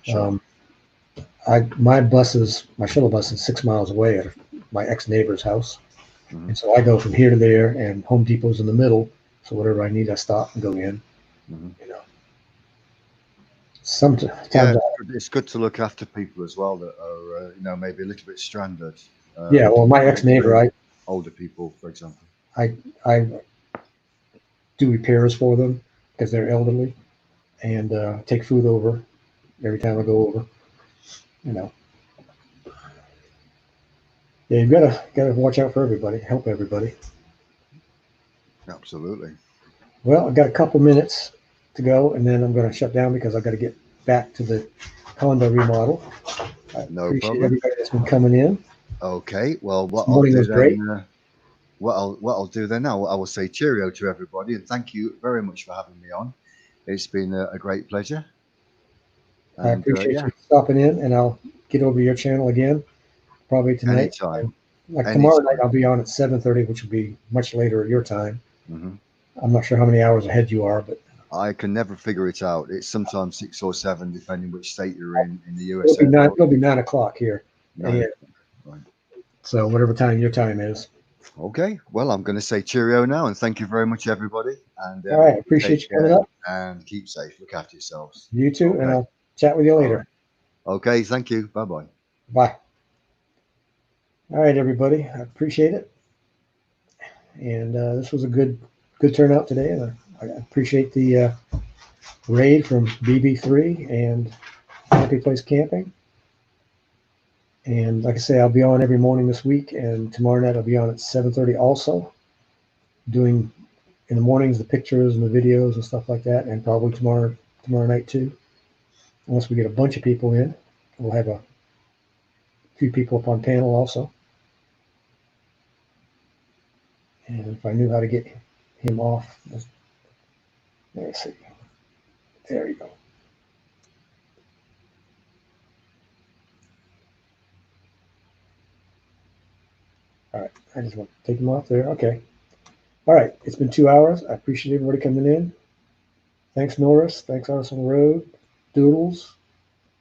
sure. Um, my shuttle bus is 6 miles away at my ex neighbor's house, Hmm. and so I go from here to there, and Home Depot's in the middle. So whatever I need, I stop and go in. Hmm. You know, sometimes, Yeah, it's good to look after people as well that are, maybe a little bit stranded. yeah. Well, my ex neighbor, Elderly, older people, for example. I do repairs for them because they're elderly, and take food over every time I Mhm. go over. You know, yeah, you gotta watch out for everybody, help everybody. Absolutely. Well, I've got a couple minutes to go, and then I'm going to shut down because I've got to get back to the condo remodel. I No appreciate problem. everybody that's been coming in. Okay. Well, This morning was great. what I'll do then now, I will say cheerio to everybody and thank you very much for having me on. It's been a great pleasure. I And appreciate yeah, you stopping in, and I'll get over to your channel again probably tonight. anytime, Like tomorrow night, anytime. I'll be on at 7:30, which will be much later at your time. Hmm. I'm not sure how many hours ahead you are, but I can never figure it out. It's sometimes 6 or 7, depending which state you're in the USA, of course. it'll be 9 o'clock here, 9 and o'clock. Right. so whatever time your time is. Okay. Well, I'm going to say cheerio now and thank you very much, everybody. And All right, take appreciate you coming care up. and keep safe. Look after yourselves. You too, and Okay. I'll chat with you All later. right. Okay. Thank you. Bye bye. Bye. All right, everybody. I appreciate it. And this was a good turnout today. And I appreciate the raid from BB3 and Happy Place Camping. And like I say, I'll be on every morning this week, and tomorrow night I'll be on at 7:30 also, doing in the mornings the pictures and the videos and stuff like that, and probably tomorrow night too. Unless we get a bunch of people in, we'll have a few people up on panel also. And if I knew how to get him off, let's see. There you go. All right, I just want to take him off there. Okay. All right, it's been 2 hours. I appreciate everybody coming in. Thanks, Norris. Thanks, Arsenal Road, Doodles.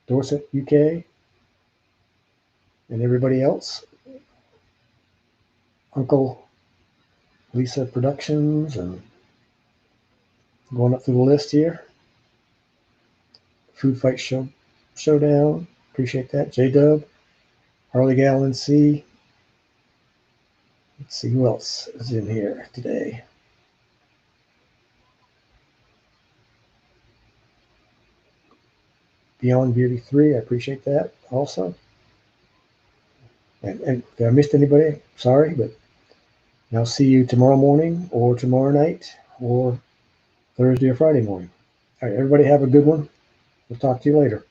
Dorset, UK, and everybody else. Uncle Lisa Productions, and going up through the list here. Food Fight Showdown. Appreciate that. J-Dub, Harley Gallon C. Let's see who else is in here today. Beyond Beauty 3, I appreciate that also. And if I missed anybody, sorry, but I'll see you tomorrow morning or tomorrow night or Thursday or Friday morning. All right, everybody have a good one. We'll talk to you later.